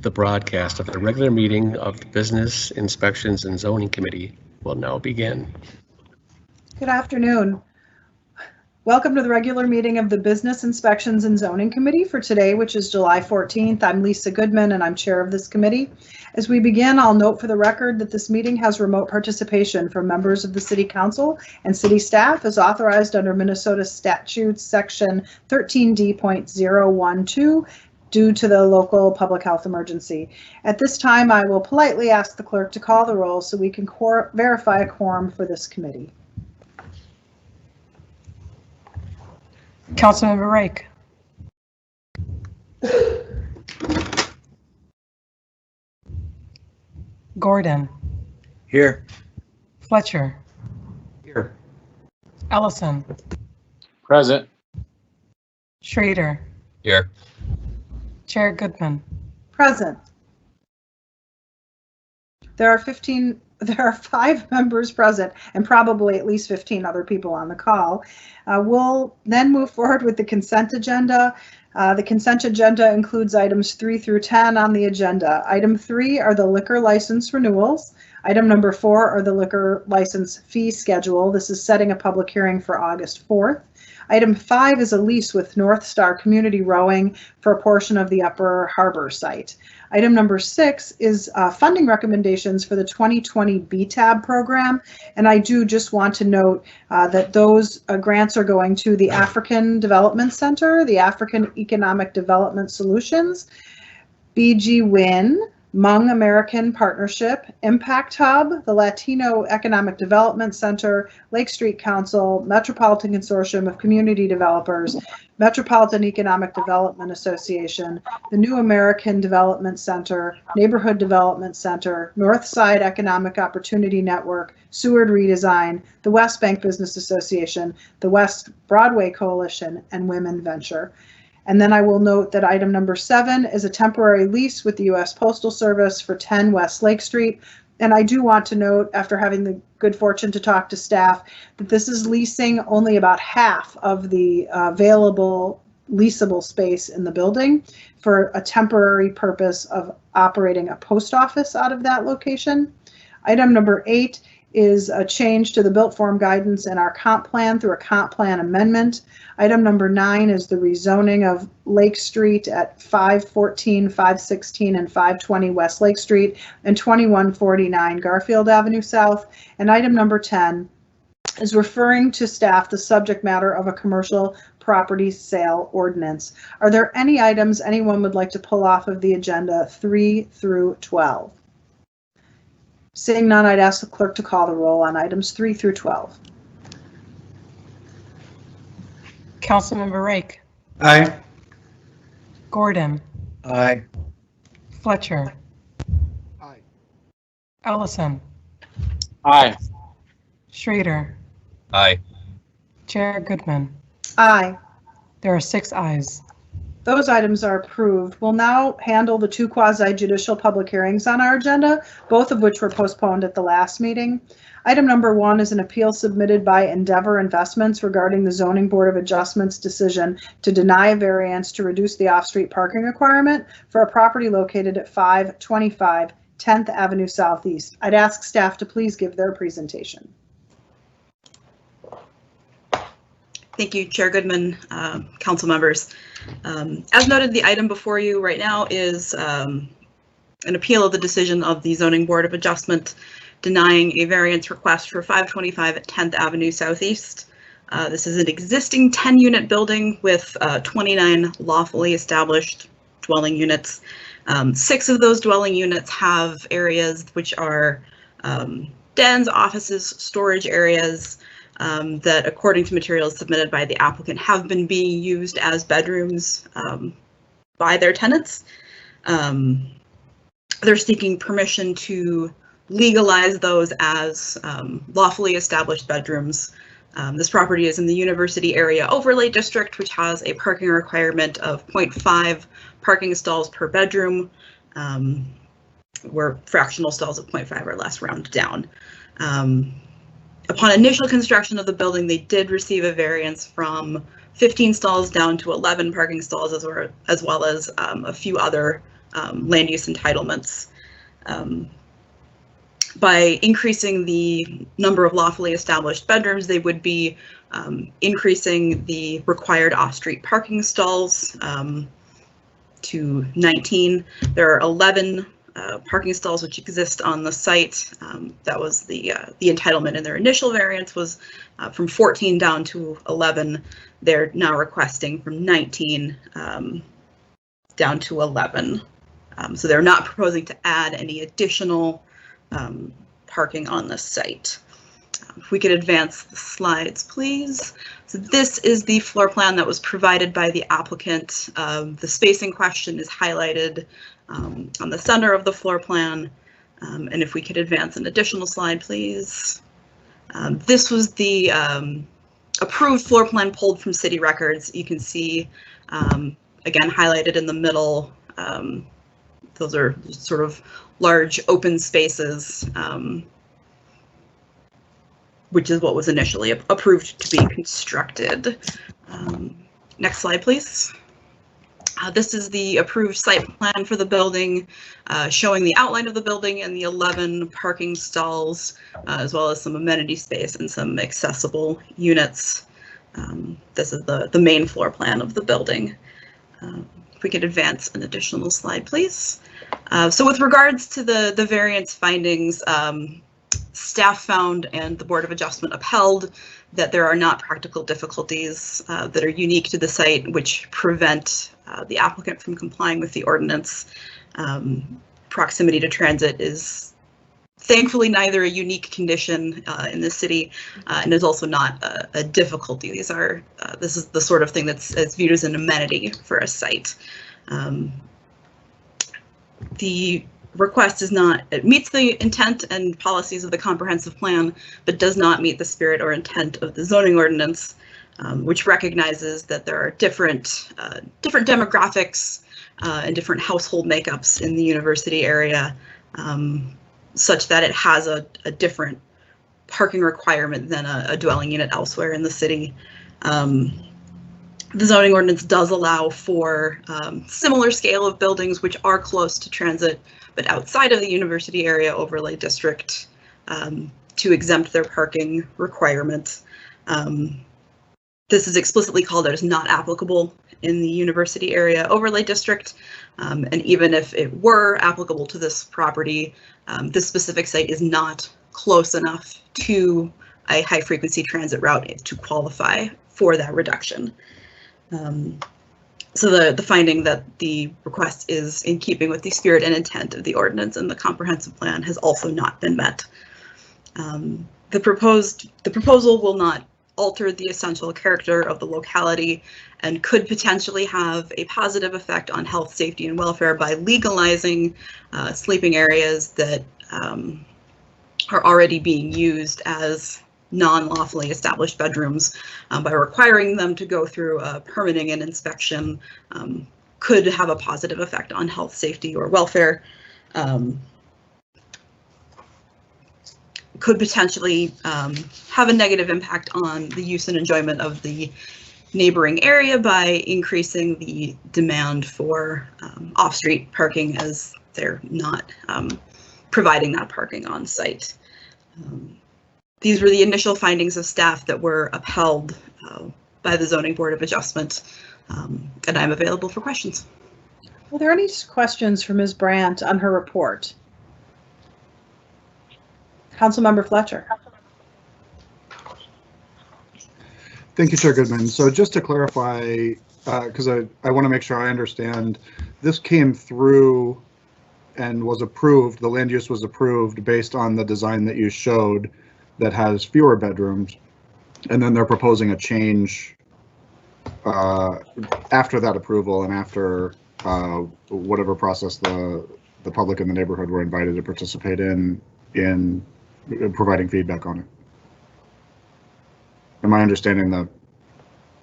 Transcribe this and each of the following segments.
The broadcast of the regular meeting of the Business Inspections and Zoning Committee will now begin. Good afternoon. Welcome to the regular meeting of the Business Inspections and Zoning Committee for today, which is July 14th. I'm Lisa Goodman and I'm chair of this committee. As we begin, I'll note for the record that this meeting has remote participation from members of the City Council and City staff as authorized under Minnesota Statutes Section 13D.012 due to the local public health emergency. At this time, I will politely ask the clerk to call the roll so we can verify a quorum for this committee. Councilmember Rake. Gordon. Here. Fletcher. Here. Ellison. Present. Schrader. Here. Chair Goodman. Present. There are 5 members present and probably at least 15 other people on the call. We'll then move forward with the consent agenda. The consent agenda includes items 3 through 10 on the agenda. Item 3 are the liquor license renewals. Item number 4 are the liquor license fee schedule. This is setting a public hearing for August 4th. Item 5 is a lease with North Star Community Rowing for a portion of the Upper Harbor site. Item number 6 is funding recommendations for the 2020 BTAB program. And I do just want to note that those grants are going to the African Development Center, the African Economic Development Solutions, BG WIN, Hmong American Partnership, Impact Hub, the Latino Economic Development Center, Lake Street Council, Metropolitan Consortium of Community Developers, Metropolitan Economic Development Association, the New American Development Center, Neighborhood Development Center, Northside Economic Opportunity Network, Seward Redesign, the West Bank Business Association, the West Broadway Coalition, and Women Venture. And then I will note that item number 7 is a temporary lease with the U.S. Postal Service for 10 West Lake Street. And I do want to note, after having the good fortune to talk to staff, that this is leasing only about half of the available leasable space in the building for a temporary purpose of operating a post office out of that location. Item number 8 is a change to the built form guidance in our comp plan through a comp plan amendment. Item number 9 is the rezoning of Lake Street at 514, 516, and 520 West Lake Street and 2149 Garfield Avenue South. And item number 10 is referring to staff the subject matter of a commercial property sale ordinance. Are there any items anyone would like to pull off of the agenda 3 through 12? Seeing none, I'd ask the clerk to call the roll on items 3 through 12. Councilmember Rake. Aye. Gordon. Aye. Fletcher. Aye. Ellison. Aye. Schrader. Aye. Chair Goodman. Aye. There are 6 ayes. Those items are approved. We'll now handle the 2 quasi-judicial public hearings on our agenda, both of which were postponed at the last meeting. Item number 1 is an appeal submitted by Endeavor Investments regarding the Zoning Board of Adjustment's decision to deny a variance to reduce the off-street parking requirement for a property located at 525 10th Avenue Southeast. I'd ask staff to please give their presentation. Thank you, Chair Goodman, council members. As noted, the item before you right now is an appeal of the decision of the Zoning Board of Adjustment denying a variance request for 525 at 10th Avenue Southeast. This is an existing 10-unit building with 29 lawfully established dwelling units. 6 of those dwelling units have areas which are dens, offices, storage areas, that, according to materials submitted by the applicant, have been being used as bedrooms by their tenants. They're seeking permission to legalize those as lawfully established bedrooms. This property is in the University Area Overlay District, which has a parking requirement of 0.5 parking stalls per bedroom, where fractional stalls of 0.5 or less round down. Upon initial construction of the building, they did receive a variance from 15 stalls down to 11 parking stalls, as well as a few other land use entitlements. By increasing the number of lawfully established bedrooms, they would be increasing the required off-street parking stalls to 19. There are 11 parking stalls which exist on the site. That was the entitlement in their initial variance was from 14 down to 11. They're now requesting from 19 down to 11. So they're not proposing to add any additional parking on the site. If we could advance the slides, please. So this is the floor plan that was provided by the applicant. The space in question is highlighted on the center of the floor plan. And if we could advance an additional slide, please. This was the approved floor plan pulled from city records. You can see, again, highlighted in the middle. Those are sort of large open spaces, which is what was initially approved to be constructed. Next slide, please. This is the approved site plan for the building, showing the outline of the building and the 11 parking stalls, as well as some amenity space and some accessible units. This is the main floor plan of the building. If we could advance an additional slide, please. So with regards to the variance findings, staff found and the Board of Adjustment upheld that there are not practical difficulties that are unique to the site which prevent the applicant from complying with the ordinance. Proximity to transit is thankfully neither a unique condition in the city and is also not a difficulty. This is the sort of thing that's viewed as an amenity for a site. The request meets the intent and policies of the comprehensive plan, but does not meet the spirit or intent of the zoning ordinance, which recognizes that there are different demographics and different household makeups in the university area, such that it has a different parking requirement than a dwelling unit elsewhere in the city. The zoning ordinance does allow for similar scale of buildings which are close to transit, but outside of the university area overlay district to exempt their parking requirements. This is explicitly called out as not applicable in the university area overlay district. And even if it were applicable to this property, this specific site is not close enough to a high frequency transit route to qualify for that reduction. So the finding that the request is in keeping with the spirit and intent of the ordinance and the comprehensive plan has also not been met. The proposal will not alter the essential character of the locality and could potentially have a positive effect on health, safety, and welfare by legalizing sleeping areas that are already being used as non-lawfully established bedrooms. By requiring them to go through a permitting and inspection could have a positive effect on health, safety, or welfare. Could potentially have a negative impact on the use and enjoyment of the neighboring area by increasing the demand for off-street parking, as they're not providing that parking on site. These were the initial findings of staff that were upheld by the Zoning Board of Adjustment, and I'm available for questions. Are there any questions for Ms. Brandt on her report? Councilmember Fletcher. Thank you, Chair Goodman. So just to clarify, because I want to make sure I understand, this came through and was approved, the land use was approved based on the design that you showed that has fewer bedrooms, and then they're proposing a change after that approval and after whatever process the public in the neighborhood were invited to participate in providing feedback on it. Am I understanding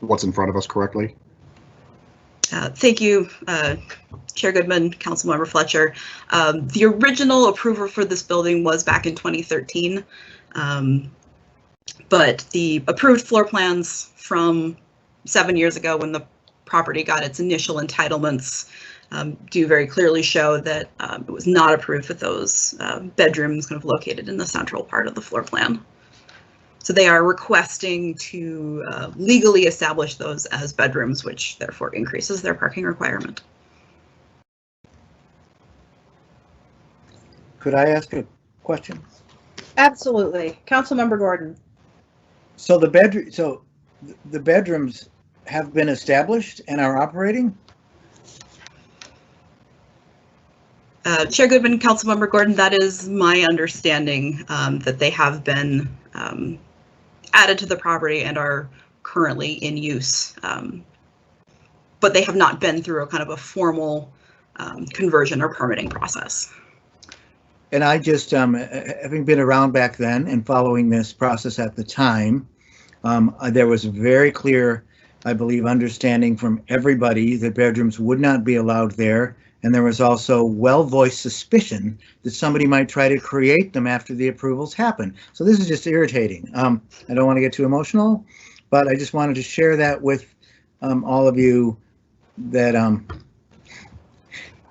what's in front of us correctly? Thank you, Chair Goodman, Councilmember Fletcher. The original approval for this building was back in 2013, but the approved floor plans from 7 years ago when the property got its initial entitlements do very clearly show that it was not approved with those bedrooms kind of located in the central part of the floor plan. So they are requesting to legally establish those as bedrooms, which therefore increases their parking requirement. Could I ask a question? Absolutely. Councilmember Gordon. So the bedrooms have been established and are operating? Chair Goodman, Councilmember Gordon, that is my understanding, that they have been added to the property and are currently in use. But they have not been through a kind of a formal conversion or permitting process. And I just, having been around back then and following this process at the time, there was a very clear, I believe, understanding from everybody that bedrooms would not be allowed there. And there was also well-voiced suspicion that somebody might try to create them after the approvals happen. So this is just irritating. I don't want to get too emotional, but I just wanted to share that with all of you, that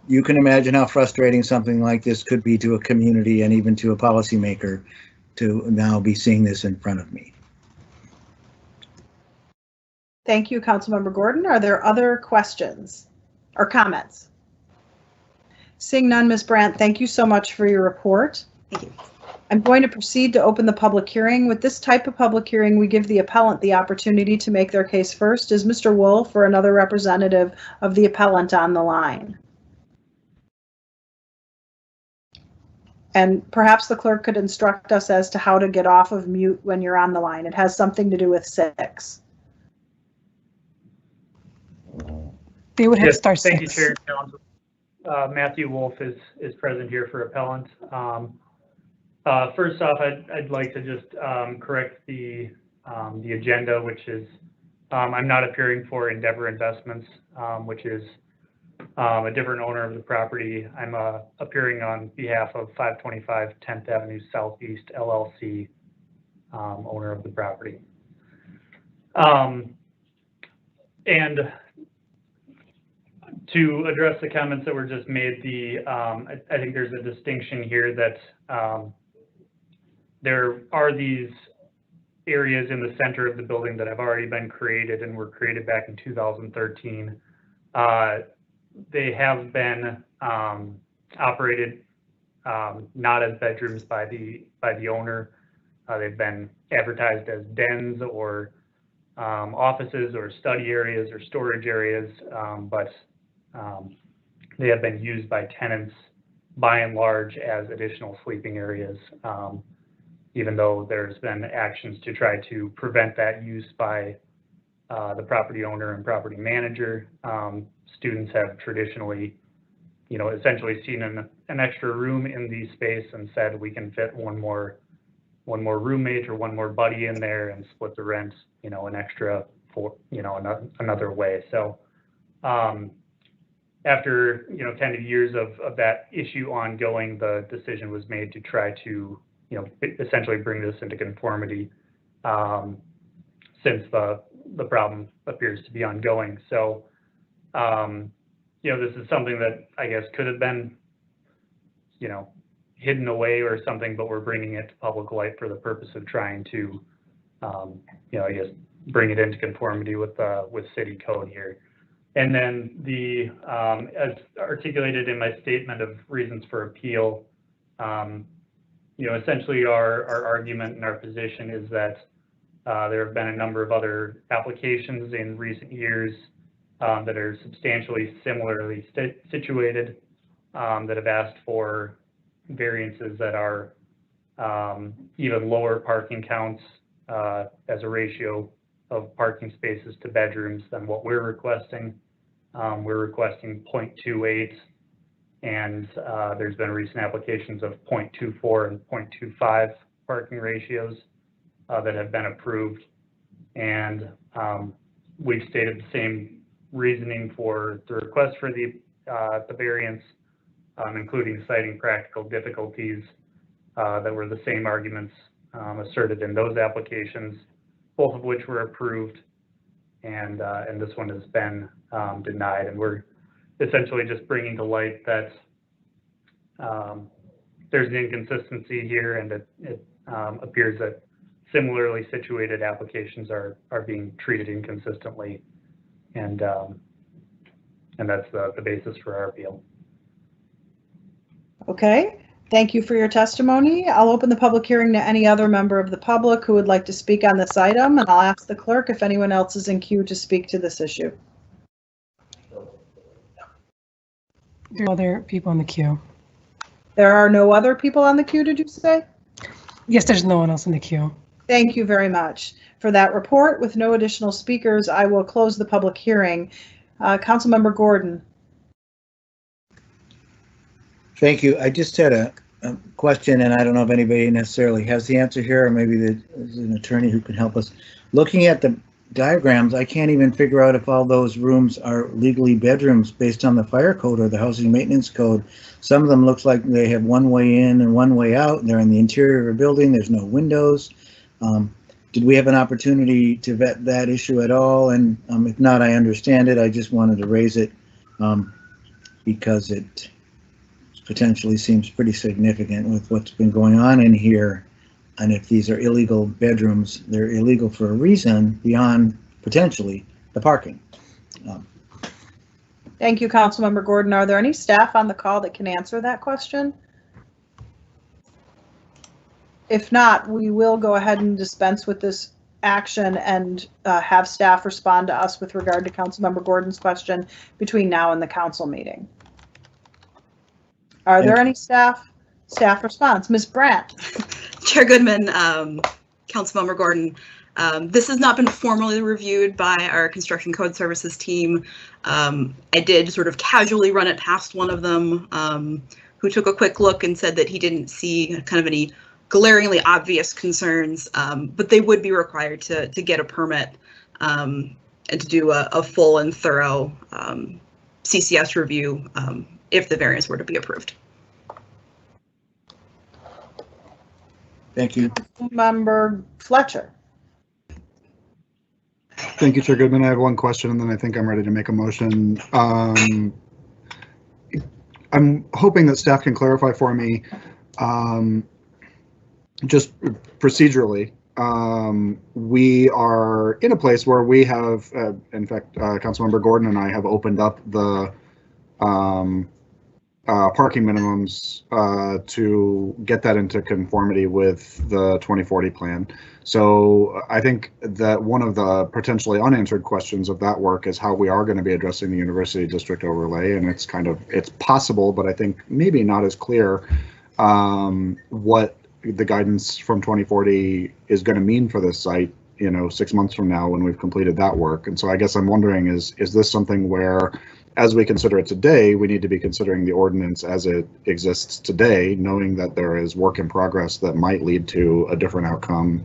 you can imagine how frustrating something like this could be to a community and even to a policymaker to now be seeing this in front of me. Thank you, Councilmember Gordon. Are there other questions or comments? Seeing none, Ms. Brandt, thank you so much for your report. Thank you. I'm going to proceed to open the public hearing. With this type of public hearing, we give the appellant the opportunity to make their case first. Is Mr. Wolf or another representative of the appellant on the line? And perhaps the clerk could instruct us as to how to get off of mute when you're on the line. It has something to do with 6. They would hit Yes, star thank you, 6. Chair. Matthew Wolf is present here for appellant. First off, I'd like to just correct the agenda, which is I'm not appearing for Endeavor Investments, which is a different owner of the property. I'm appearing on behalf of 525 10th Avenue Southeast LLC, owner of the property. And to address the comments that were just made, I think there's a distinction here that there are these areas in the center of the building that have already been created and were created back in 2013. They have been operated not as bedrooms by the owner. They've been advertised as dens or offices or study areas or storage areas, but they have been used by tenants by and large as additional sleeping areas, even though there's been actions to try to prevent that use by the property owner and property manager. Students have traditionally, essentially seen an extra room in the space and said we can fit one more roommate or one more buddy in there and split the rent, an extra for, another way. So after 10 years of that issue ongoing, the decision was made to try to essentially bring this into conformity, since the problem appears to be ongoing. So this is something that I guess could have been hidden away or something, but we're bringing it to public light for the purpose of trying to I guess bring it into conformity with city code here. And then as articulated in my statement of reasons for appeal, essentially our argument and our position is that there have been a number of other applications in recent years that are substantially similarly situated, that have asked for variances that are even lower parking counts as a ratio of parking spaces to bedrooms than what we're requesting. We're requesting 0.28, and there's been recent applications of 0.24 and 0.25 parking ratios that have been approved. And we've stated the same reasoning for the request for the variance, including citing practical difficulties that were the same arguments asserted in those applications, both of which were approved, and this one has been denied. And we're essentially just bringing to light that there's an inconsistency here, and it appears that similarly situated applications are being treated inconsistently, and that's the basis for our appeal. Okay, thank you for your testimony. I'll open the public hearing to any other member of the public who would like to speak on this item, and I'll ask the clerk if anyone else is in queue to speak to this issue. There are other people in the queue. There are no other people on the queue, did you say? Yes, there's no one else in the queue. Thank you very much for that report. With no additional speakers, I will close the public hearing. Councilmember Gordon. Thank you. I just had a question, and I don't know if anybody necessarily has the answer here, or maybe there's an attorney who can help us. Looking at the diagrams, I can't even figure out if all those rooms are legally bedrooms based on the fire code or the housing maintenance code. Some of them looks like they have one way in and one way out, and they're in the interior of a building. There's no windows. Did we have an opportunity to vet that issue at all? And if not, I understand it. I just wanted to raise it because it potentially seems pretty significant with what's been going on in here. And if these are illegal bedrooms, they're illegal for a reason beyond potentially the parking. Thank you, Councilmember Gordon. Are there any staff on the call that can answer that question? If not, we will go ahead and dispense with this action and have staff respond to us with regard to Councilmember Gordon's question between now and the council meeting. Are there any staff response? Ms. Brandt. Chair Goodman, Councilmember Gordon, this has not been formally reviewed by our construction code services team. I did sort of casually run it past one of them who took a quick look and said that he didn't see kind of any glaringly obvious concerns, but they would be required to get a permit and to do a full and thorough CCS review if the variance were to be approved. Thank you. Member Fletcher. Thank you, Chair Goodman. I have one question, and then I think I'm ready to make a motion. I'm hoping that staff can clarify for me, just procedurally. We are in a place where we have, in fact, Councilmember Gordon and I have opened up the parking minimums to get that into conformity with the 2040 plan. So I think that one of the potentially unanswered questions of that work is how we are going to be addressing the university district overlay, and it's possible, but I think maybe not as clear what the guidance from 2040 is going to mean for this site, 6 months from now when we've completed that work. And so I guess I'm wondering, is this something where, as we consider it today, we need to be considering the ordinance as it exists today, knowing that there is work in progress that might lead to a different outcome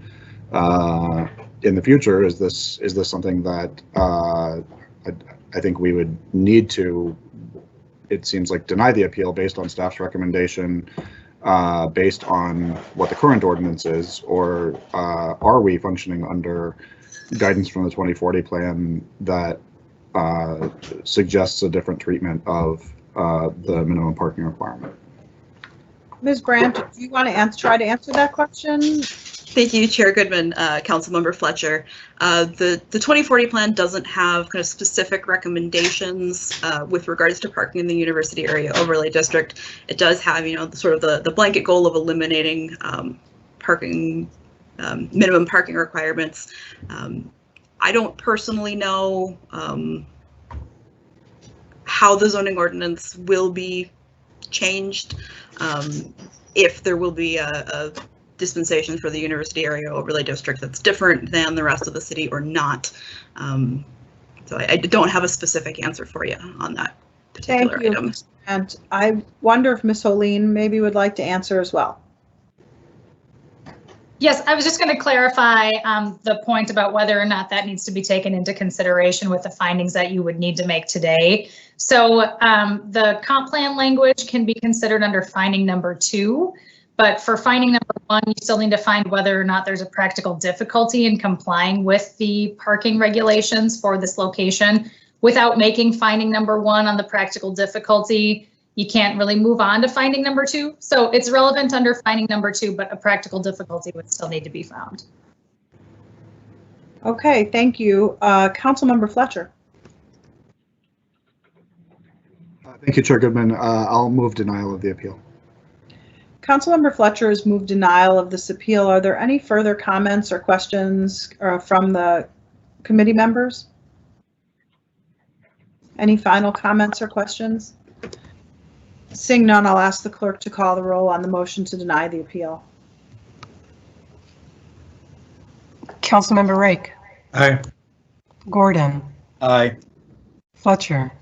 in the future? Is this something that I think we would need to, it seems like, deny the appeal based on staff's recommendation, based on what the current ordinance is, or are we functioning under guidance from the 2040 plan that suggests a different treatment of the minimum parking requirement? Ms. Brandt, do you want to try to answer that question? Thank you, Chair Goodman, Councilmember Fletcher. The 2040 plan doesn't have kind of specific recommendations with regards to parking in the university area overlay district. It does have, sort of the blanket goal of eliminating parking, minimum parking requirements. I don't personally know how the zoning ordinance will be changed, if there will be a dispensation for the university area overlay district that's different than the rest of the city or not. So I don't have a specific answer for you on that particular item. And I wonder if Ms. Holeen maybe would like to answer as well. Yes, I was just going to clarify the point about whether or not that needs to be taken into consideration with the findings that you would need to make today. So the comp plan language can be considered under finding number 2, but for finding number 1, you still need to find whether or not there's a practical difficulty in complying with the parking regulations for this location. without making finding number 1 on the practical difficulty, you can't really move on to finding number 2. So it's relevant under finding number 2, but a practical difficulty would still need to be found. Okay, thank you. Councilmember Fletcher. Thank you, Chair Goodman. I'll move denial of the appeal. Councilmember Fletcher has moved denial of this appeal. Are there any further comments or questions from the committee members? Any final comments or questions? Seeing none, I'll ask the clerk to call the roll on the motion to deny the appeal. Councilmember Rake. Aye. Gordon. Aye. Fletcher.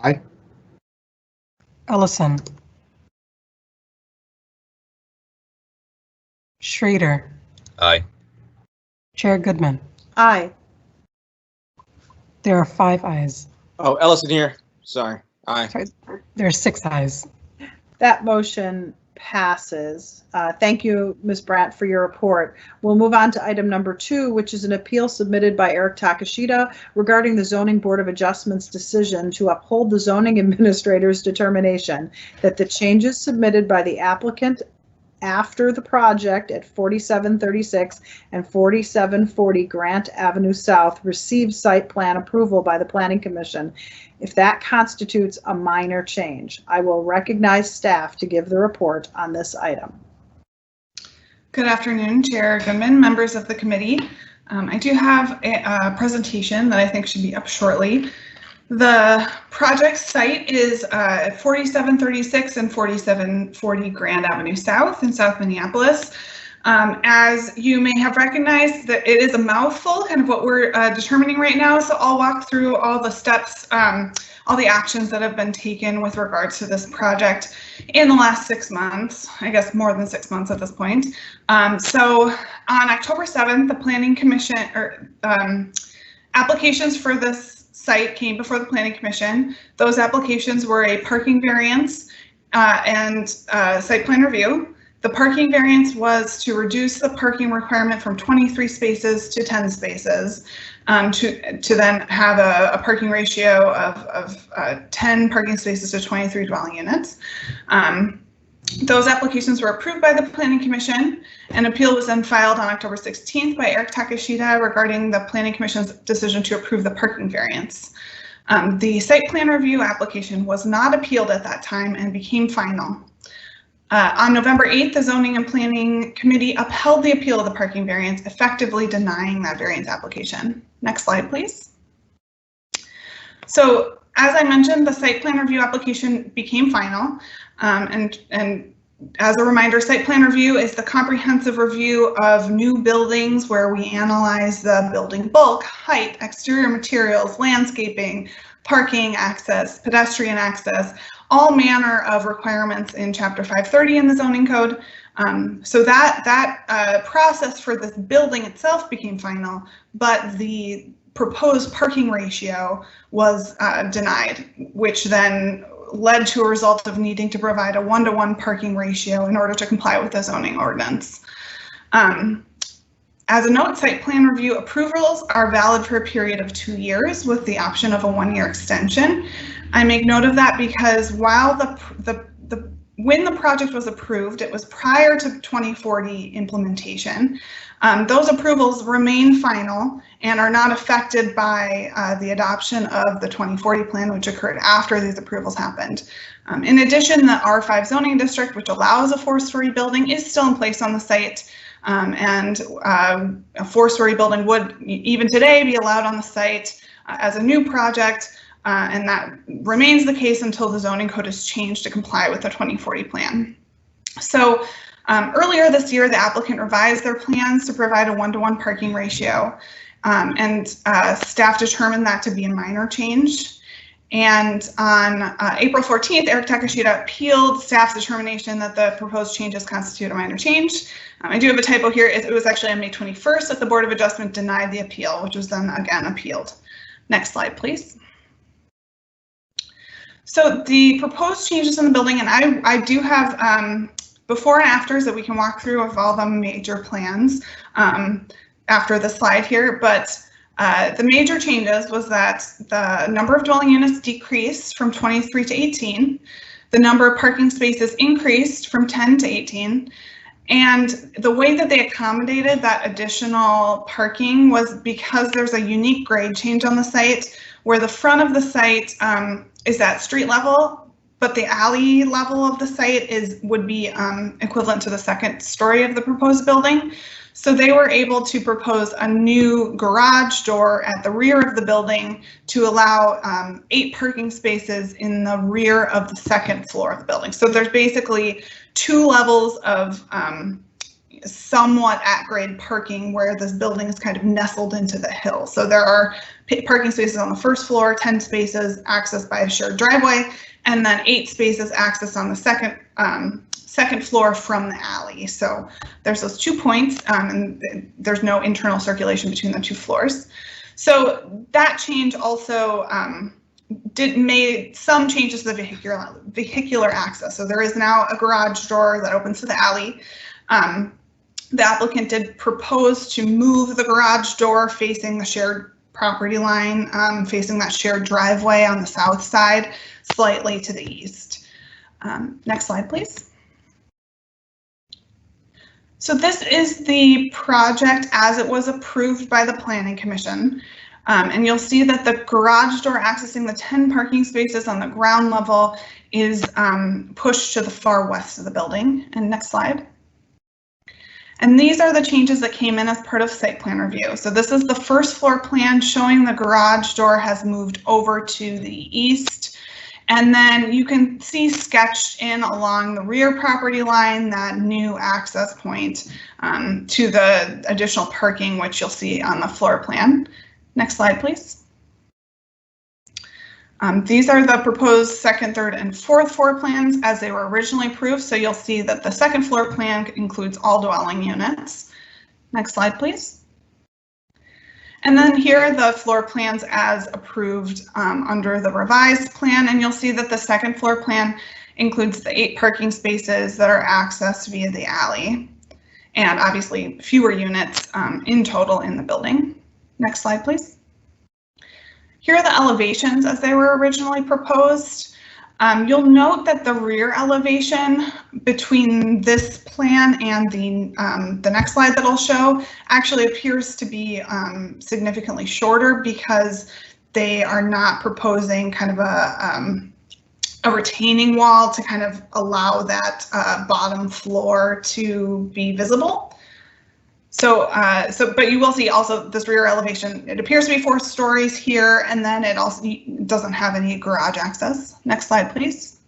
Aye. Ellison. Schrader. Aye. Chair Goodman. Aye. There are 5 ayes. Oh, Ellison here. Sorry. Aye. Sorry, there are 6 ayes. That motion passes. Thank you, Ms. Brandt, for your report. We'll move on to item number 2, which is an appeal submitted by Eric Takashita regarding the Zoning Board of Adjustment's decision to uphold the zoning administrator's determination that the changes submitted by the applicant after the project at 4736 and 4740 Grant Avenue South received site plan approval by the Planning Commission, if that constitutes a minor change. I will recognize staff to give the report on this item. Good afternoon, Chair Goodman, members of the committee. I do have a presentation that I think should be up shortly. The project site is 4736 and 4740 Grand Avenue South in South Minneapolis. As you may have recognized, that it is a mouthful, kind of what we're determining right now. So I'll walk through all the steps, all the actions that have been taken with regards to this project in the last 6 months, I guess more than 6 months at this point. So on October 7th, the Planning Commission, applications for this site came before the Planning Commission. Those applications were a parking variance and site plan review. The parking variance was to reduce the parking requirement from 23 spaces to 10 spaces to then have a parking ratio of 10 parking spaces to 23 dwelling units. Those applications were approved by the Planning Commission. An appeal was then filed on October 16th by Eric Takashita regarding the Planning Commission's decision to approve the parking variance. The site plan review application was not appealed at that time and became final. On November 8th, the Zoning and Planning Committee upheld the appeal of the parking variance, effectively denying that variance application. Next slide, please. So, as I mentioned, the site plan review application became final. And as a reminder, site plan review is the comprehensive review of new buildings where we analyze the building bulk, height, exterior materials, landscaping, parking access, pedestrian access, all manner of requirements in Chapter 530 in the zoning code. So that process for this building itself became final, but the proposed parking ratio was denied, which then led to a result of needing to provide a 1-to-1 parking ratio in order to comply with the zoning ordinance. As a note, site plan review approvals are valid for a period of 2 years with the option of a 1-year extension. I make note of that because while when the project was approved, it was prior to 2040 implementation. Those approvals remain final and are not affected by the adoption of the 2040 plan, which occurred after these approvals happened. In addition, the R5 zoning district, which allows a 4-story building, is still in place on the site. And a 4-story building would even today be allowed on the site as a new project. And that remains the case until the zoning code is changed to comply with the 2040 plan. So earlier this year, the applicant revised their plans to provide a 1-to-1 parking ratio, and staff determined that to be a minor change. And on April 14th, Eric Takashita appealed staff's determination that the proposed changes constitute a minor change. I do have a typo here. It was actually on May 21st that the Board of Adjustment denied the appeal, which was then again appealed. Next slide, please. So the proposed changes in the building, and I do have before and afters that we can walk through of all the major plans after the slide here, but The major changes was that the number of dwelling units decreased from 23 to 18. The number of parking spaces increased from 10 to 18. And the way that they accommodated that additional parking was because there's a unique grade change on the site where the front of the site is at street level, but the alley level of the site would be equivalent to the second story of the proposed building. So they were able to propose a new garage door at the rear of the building to allow 8 parking spaces in the rear of the second floor of the building. So there's basically 2 levels of somewhat at-grade parking where this building is kind of nestled into the hill. So there are parking spaces on the first floor, 10 spaces accessed by a shared driveway, and then 8 spaces accessed on the second floor from the alley. So there's those 2 points, and there's no internal circulation between the 2 floors. So that change also made some changes to the vehicular access. So there is now a garage door that opens to the alley. The applicant did propose to move the garage door facing the shared property line, facing that shared driveway on the south side, slightly to the east. Next slide, please. So this is the project as it was approved by the Planning Commission. And you'll see that the garage door accessing the 10 parking spaces on the ground level is pushed to the far west of the building. And next slide. And these are the changes that came in as part of site plan review. So this is the first floor plan showing the garage door has moved over to the east. And then you can see sketched in along the rear property line that new access point to the additional parking, which you'll see on the floor plan. Next slide, please. These are the proposed second, third, and fourth floor plans as they were originally approved. So you'll see that the second floor plan includes all dwelling units. Next slide, please. And then here are the floor plans as approved under the revised plan. And you'll see that the second floor plan includes the 8 parking spaces that are accessed via the alley, and obviously fewer units in total in the building. Next slide, please. Here are the elevations as they were originally proposed. You'll note that the rear elevation between this plan and the next slide that I'll show actually appears to be significantly shorter because they are not proposing kind of a retaining wall to kind of allow that bottom floor to be visible. So, but you will see also this rear elevation, it appears to be 4 stories here, and then it also doesn't have any garage access. Next slide, please.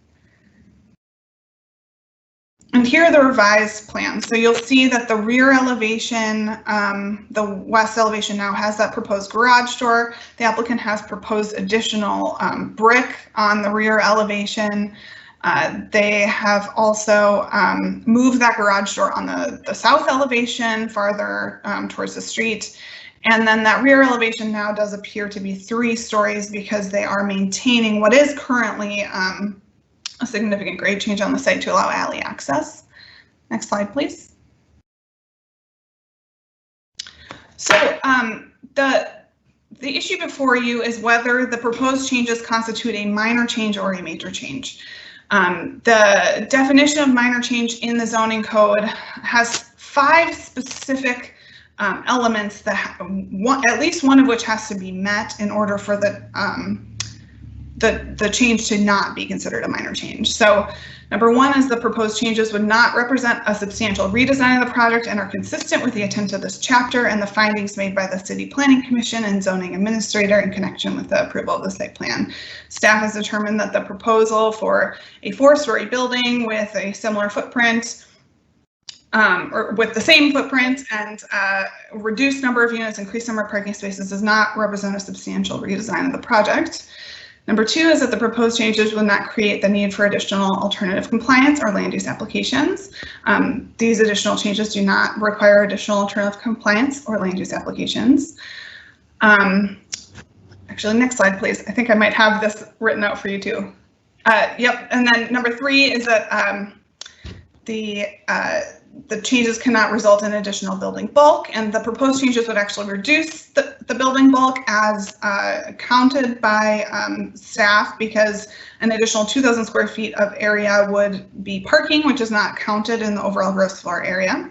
And here are the revised plans. So you'll see that the rear elevation, the west elevation now has that proposed garage door. The applicant has proposed additional brick on the rear elevation. They have also moved that garage door on the south elevation farther towards the street. And then that rear elevation now does appear to be 3 stories because they are maintaining what is currently a significant grade change on the site to allow alley access. Next slide, please. So the issue before you is whether the proposed changes constitute a minor change or a major change. The definition of minor change in the zoning code has 5 specific elements that at least one of which has to be met in order for the change to not be considered a minor change. So number 1 is the proposed changes would not represent a substantial redesign of the project and are consistent with the intent of this chapter and the findings made by the City Planning Commission and Zoning Administrator in connection with the approval of the site plan. Staff has determined that the proposal for a 4-story building with a similar footprint or with the same footprint and reduced number of units, increased number of parking spaces does not represent a substantial redesign of the project. Number 2 is that the proposed changes will not create the need for additional alternative compliance or land use applications. These additional changes do not require additional alternative compliance or land use applications. Actually, next slide, please. I think I might have this written out for you too. Yep, and then number 3 is that the changes cannot result in additional building bulk, and the proposed changes would actually reduce the building bulk as counted by staff, because an additional 2,000 square feet of area would be parking, which is not counted in the overall gross floor area.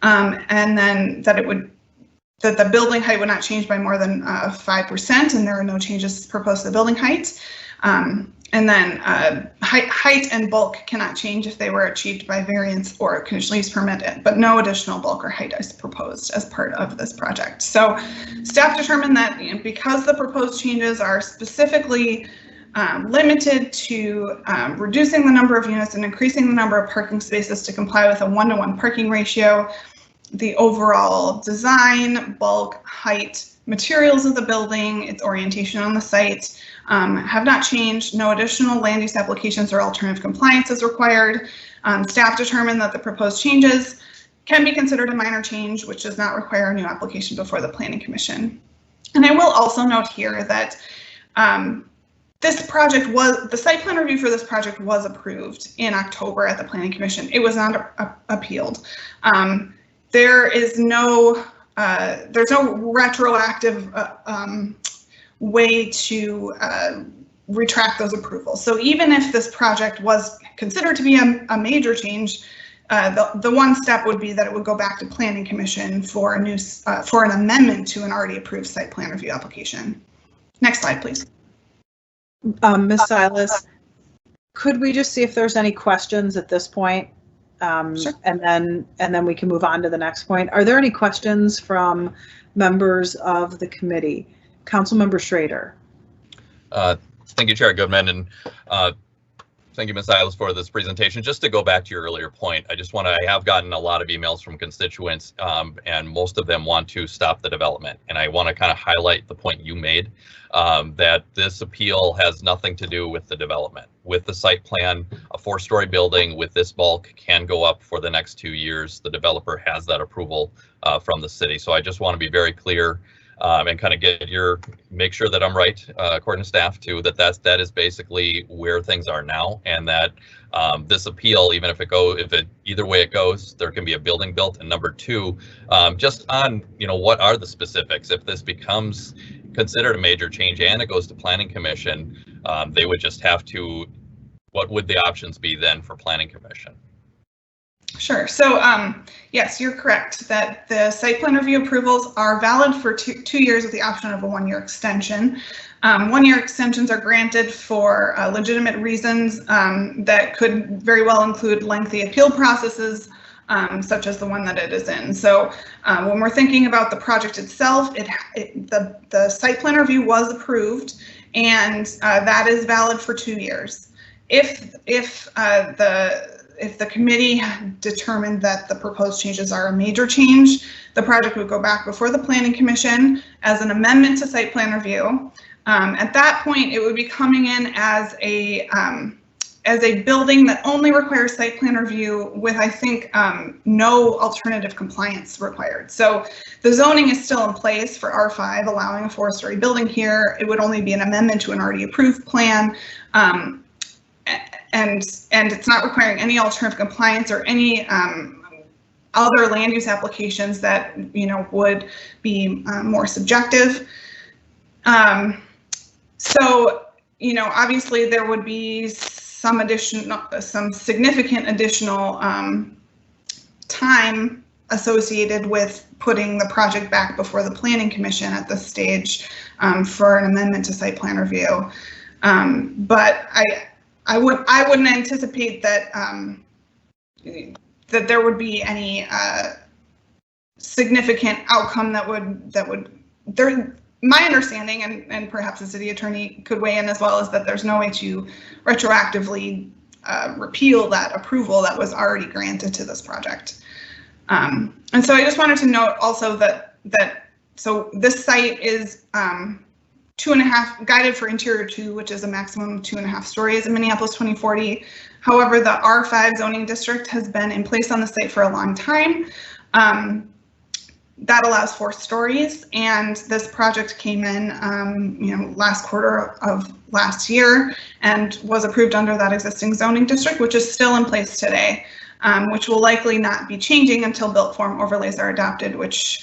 And then that the building height would not change by more than 5%, and there are no changes proposed to the building height. And then height and bulk cannot change if they were achieved by variance or conditional use permit, but no additional bulk or height is proposed as part of this project. So staff determined that because the proposed changes are specifically limited to reducing the number of units and increasing the number of parking spaces to comply with a 1-to-1 parking ratio, the overall design, bulk, height, materials of the building, its orientation on the site, have not changed. No additional land use applications or alternative compliance is required. Staff determined that the proposed changes can be considered a minor change, which does not require a new application before the Planning Commission. And I will also note here that this project the site plan review for this project was approved in October at the Planning Commission. It was not appealed. There's no retroactive way to retract those approvals. So even if this project was considered to be a major change, the one step would be that it would go back to Planning Commission for an amendment to an already approved site plan review application. Next slide, please. Ms. Silas, could we just see if there's any questions at this point? Sure. And then we can move on to the next point. Are there any questions from members of the committee? Councilmember Schrader. Thank you, Chair Goodman, and thank you, Ms. Silas, for this presentation. Just to go back to your earlier point, I have gotten a lot of emails from constituents, and most of them want to stop the development. And I want to kind of highlight the point you made, that this appeal has nothing to do with the development. With the site plan, a 4-story building with this bulk can go up for the next 2 years. The developer has that approval from the city. So I just want to be very clear and kind of make sure that I'm right, according to staff too, that is basically where things are now, and that this appeal, even if either way it goes, there can be a building built. And number two, just on, what are the specifics? If this becomes considered a major change and it goes to Planning Commission, they would just have to, what would the options be then for Planning Commission? Sure. So yes, you're correct that the site plan review approvals are valid for two years with the option of a 1-year extension. 1-year extensions are granted for legitimate reasons that could very well include lengthy appeal processes, such as the one that it is in. So when we're thinking about the project itself, the site plan review was approved, and that is valid for 2 years. If the committee determined that the proposed changes are a major change, the project would go back before the Planning Commission as an amendment to site plan review. At that point, it would be coming in as a building that only requires site plan review with, I think, no alternative compliance required. So the zoning is still in place for R5, allowing a 4-story building here. It would only be an amendment to an already approved plan. And it's not requiring any alternative compliance or any other land use applications that would be more subjective. So obviously there would be some significant additional time associated with putting the project back before the Planning Commission at this stage for an amendment to site plan review. But I wouldn't anticipate that that there would be any significant outcome that would my understanding, and perhaps the city attorney could weigh in as well, is that there's no way to retroactively repeal that approval that was already granted to this project. And so I just wanted to note also that so this site is 2.5 guided for interior 2, which is a maximum of 2.5 stories in Minneapolis 2040. However, the R5 zoning district has been in place on the site for a long time. That allows 4 stories, and this project came in, last quarter of last year and was approved under that existing zoning district, which is still in place today. which will likely not be changing until built form overlays are adopted, which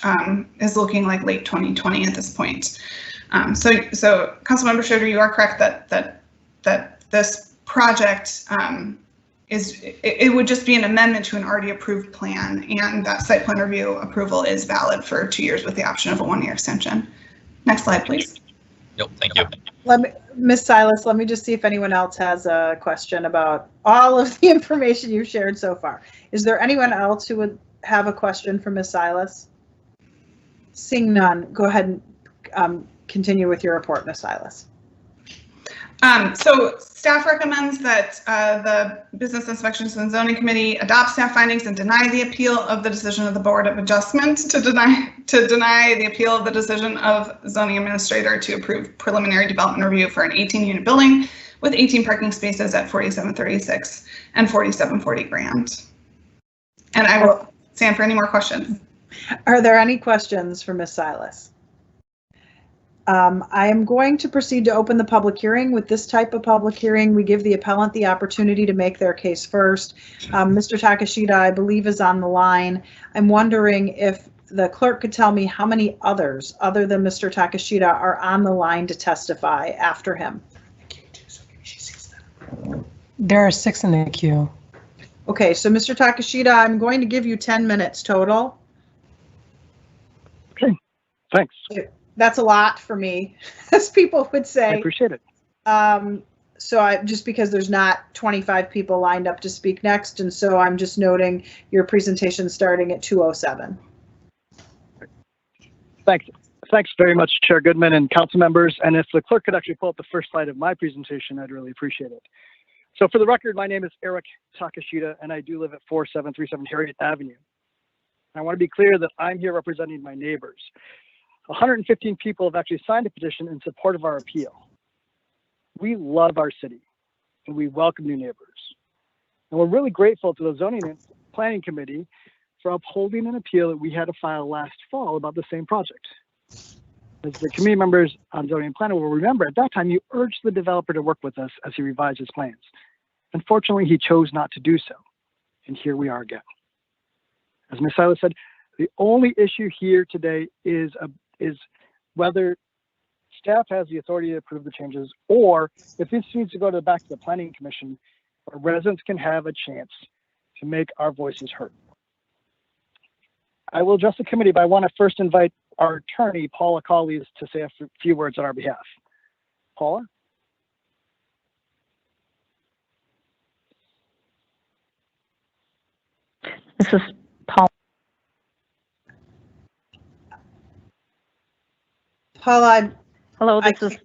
is looking like late 2020 at this point. So Councilmember Schroeder, you are correct that this project it would just be an amendment to an already approved plan, and that site plan review approval is valid for 2 years with the option of a 1-year extension. Next slide, please. Yep, thank you. Ms. Silas, let me just see if anyone else has a question about all of the information you've shared so far. Is there anyone else who would have a question for Ms. Silas? Seeing none, go ahead and continue with your report, Ms. Silas. So staff recommends that the Business Inspections and Zoning Committee adopt staff findings and deny the appeal of the decision of the Board of Adjustment to deny the appeal of the decision of zoning administrator to approve preliminary development review for an 18-unit building with 18 parking spaces at 4736 and 4740 Grand. And I will stand for any more questions. Are there any questions for Ms. Silas? I am going to proceed to open the public hearing. With this type of public hearing, we give the appellant the opportunity to make their case first. Mr. Takashita, I believe, is on the line. I'm wondering if the clerk could tell me how many others, other than Mr. Takashita, are on the line to testify after him. There are 6 in the queue. Okay, so Mr. Takashita, I'm going to give you 10 minutes total. Okay, thanks. That's a lot for me, as people would say. I appreciate it. So just because there's not 25 people lined up to speak next, and so I'm just noting your presentation starting at 2:07. Thanks very much, Chair Goodman and council members. And if the clerk could actually pull up the first slide of my presentation, I'd really appreciate it. So for the record, my name is Eric Takashita, and I do live at 4737 Harriet Avenue. I want to be clear that I'm here representing my neighbors. 115 people have actually signed a petition in support of our appeal. We love our city, and we welcome new neighbors. And we're really grateful to the Zoning and Planning Committee for upholding an appeal that we had to file last fall about the same project. As the committee members on Zoning and Planning will remember, at that time you urged the developer to work with us as he revised his plans. Unfortunately, he chose not to do so, and here we are again. As Ms. Silas said, the only issue here today is whether staff has the authority to approve the changes, or if this needs to go back to the Planning Commission, where residents can have a chance to make our voices heard. I will address the committee, but I want to first invite our attorney, Paula Collies, to say a few words on our behalf. Paula? This is Paula. Paula, hello, this is.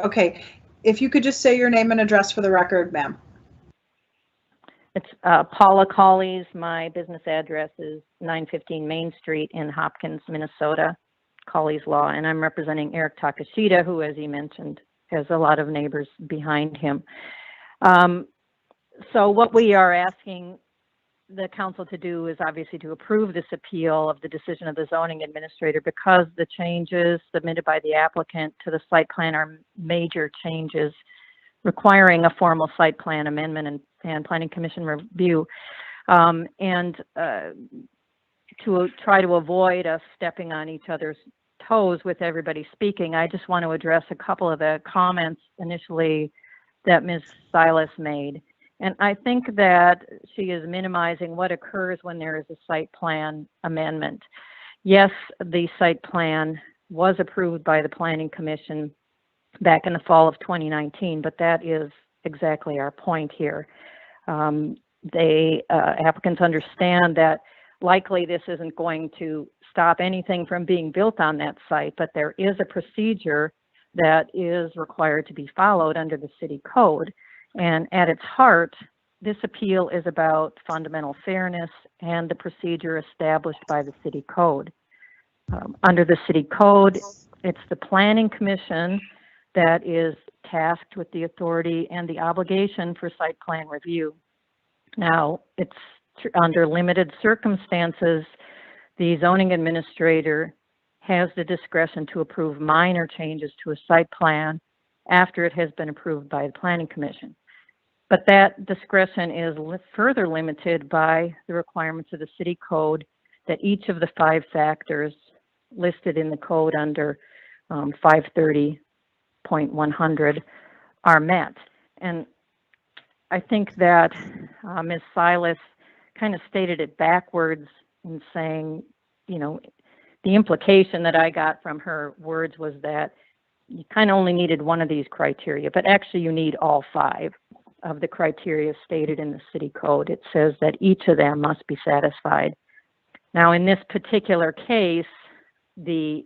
Okay, if you could just say your name and address for the record, ma'am. It's Paula Collies. My business address is 915 Main Street in Hopkins, Minnesota, Collies Law, and I'm representing Eric Takashita, who, as he mentioned, has a lot of neighbors behind him. So what we are asking the council to do is obviously to approve this appeal of the decision of the zoning administrator, because the changes submitted by the applicant to the site plan are major changes requiring a formal site plan amendment and planning commission review. And to try to avoid us stepping on each other's toes with everybody speaking, I just want to address a couple of the comments initially that Ms. Silas made. And I think that she is minimizing what occurs when there is a site plan amendment. Yes, the site plan was approved by the Planning Commission back in the fall of 2019, but that is exactly our point here. Applicants understand that likely this isn't going to stop anything from being built on that site, but there is a procedure that is required to be followed under the city code. And at its heart, this appeal is about fundamental fairness and the procedure established by the city code. Under the city code, it's the Planning Commission that is tasked with the authority and the obligation for site plan review. Now, it's under limited circumstances, the zoning administrator has the discretion to approve minor changes to a site plan after it has been approved by the Planning Commission. But that discretion is further limited by the requirements of the city code that each of the 5 factors listed in the code under 530.100 are met. And I think that Ms. Silas kind of stated it backwards in saying, you know, the implication that I got from her words was that you kind of only needed one of these criteria, but actually you need all 5 of the criteria stated in the city code. It says that each of them must be satisfied. Now, in this particular case, the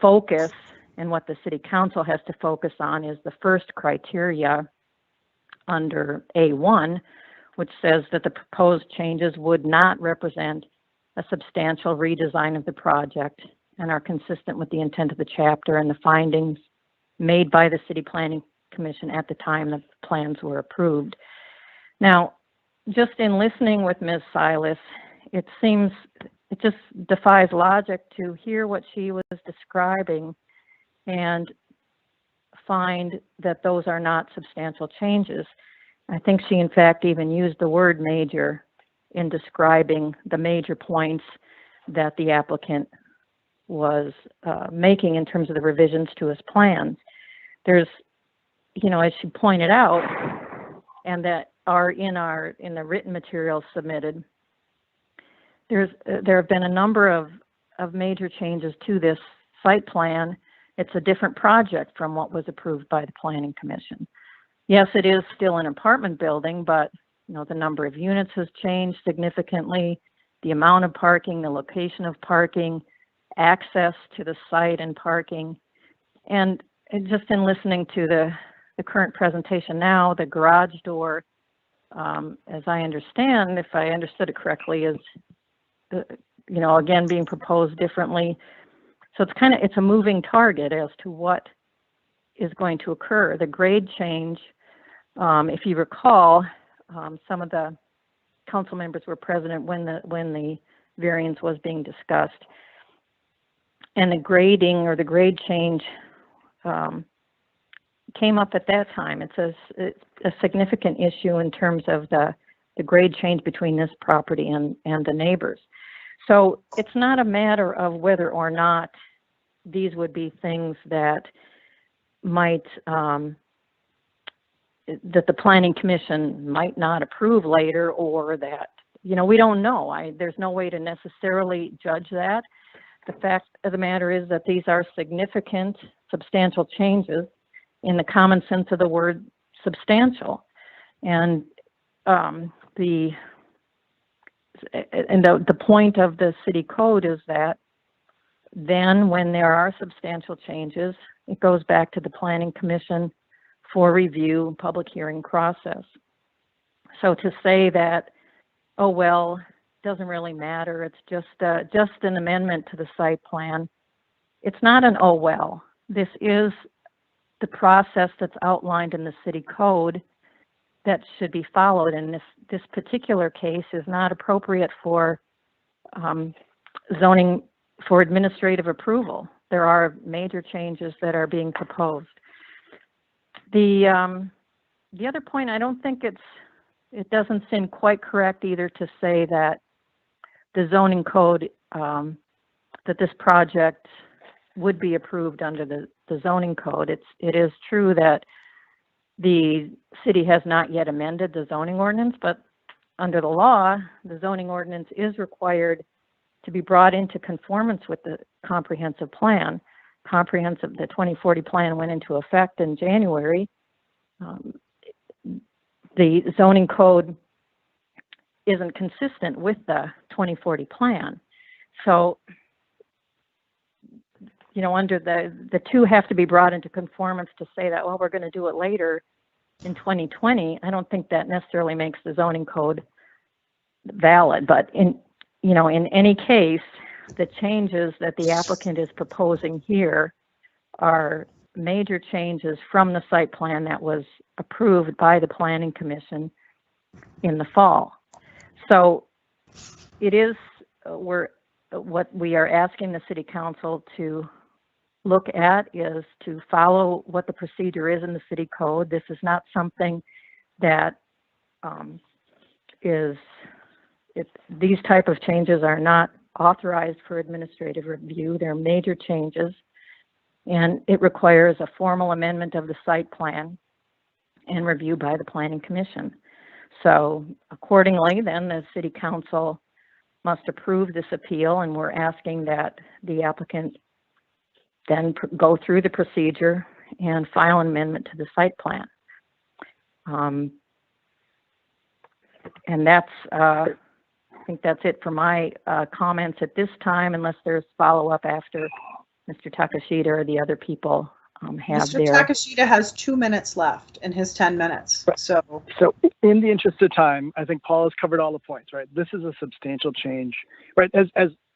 focus and what the city council has to focus on is the first criteria under A1, which says that the proposed changes would not represent a substantial redesign of the project and are consistent with the intent of the chapter and the findings made by the City Planning Commission at the time the plans were approved. Now, just in listening with Ms. Silas, it seems it just defies logic to hear what she was describing and find that those are not substantial changes. I think she in fact even used the word major in describing the major points that the applicant was making in terms of the revisions to his plans. There's, you know, as she pointed out, and that are in the written materials submitted, there have been a number of major changes to this site plan. It's a different project from what was approved by the Planning Commission. Yes, it is still an apartment building, but you know, the number of units has changed significantly, the amount of parking, the location of parking, access to the site and parking. And just in listening to the current presentation now, the garage door, as I understand, if I understood it correctly, is, you know, again, being proposed differently. So it's a moving target as to what is going to occur. The grade change, if you recall, some of the council members were present when the variance was being discussed, and the grading or the grade change came up at that time. It's a significant issue in terms of the grade change between this property and the neighbors. So it's not a matter of whether or not these would be things that might that the Planning Commission might not approve later, or that, you know, we don't know. There's no way to necessarily judge that. The fact of the matter is that these are significant, substantial changes in the common sense of the word substantial. And the point of the city code is that then when there are substantial changes, it goes back to the Planning Commission for review, public hearing process. So to say that, oh, well, doesn't really matter, it's just an amendment to the site plan, it's not an oh, well. This is the process that's outlined in the city code that should be followed, and this particular case is not appropriate for zoning for administrative approval. There are major changes that are being proposed. The other point, I don't think it doesn't seem quite correct either to say that the zoning code, that this project would be approved under the zoning code. It is true that the city has not yet amended the zoning ordinance, but under the law, the zoning ordinance is required to be brought into conformance with the comprehensive plan. The 2040 plan went into effect in January. The zoning code isn't consistent with the 2040 plan. So, you know, under the two have to be brought into conformance to say that, well, we're going to do it later in 2020. I don't think that necessarily makes the zoning code valid, but in any case, the changes that the applicant is proposing here are major changes from the site plan that was approved by the Planning Commission in the fall. So it is what we are asking the City Council to look at is to follow what the procedure is in the city code. This is not something that these type of changes are not authorized for administrative review. They're major changes, and it requires a formal amendment of the site plan and review by the Planning Commission. So accordingly, then the City Council must approve this appeal, and we're asking that the applicant then go through the procedure and file an amendment to the site plan. And that's, I think that's it for my comments at this time, unless there's follow-up after Mr. Takashita or the other people have Mr. their. Takashita has 2 minutes left in his 10 minutes. So in the interest of time, I think Paul has covered all the points, right? This is a substantial change, right? As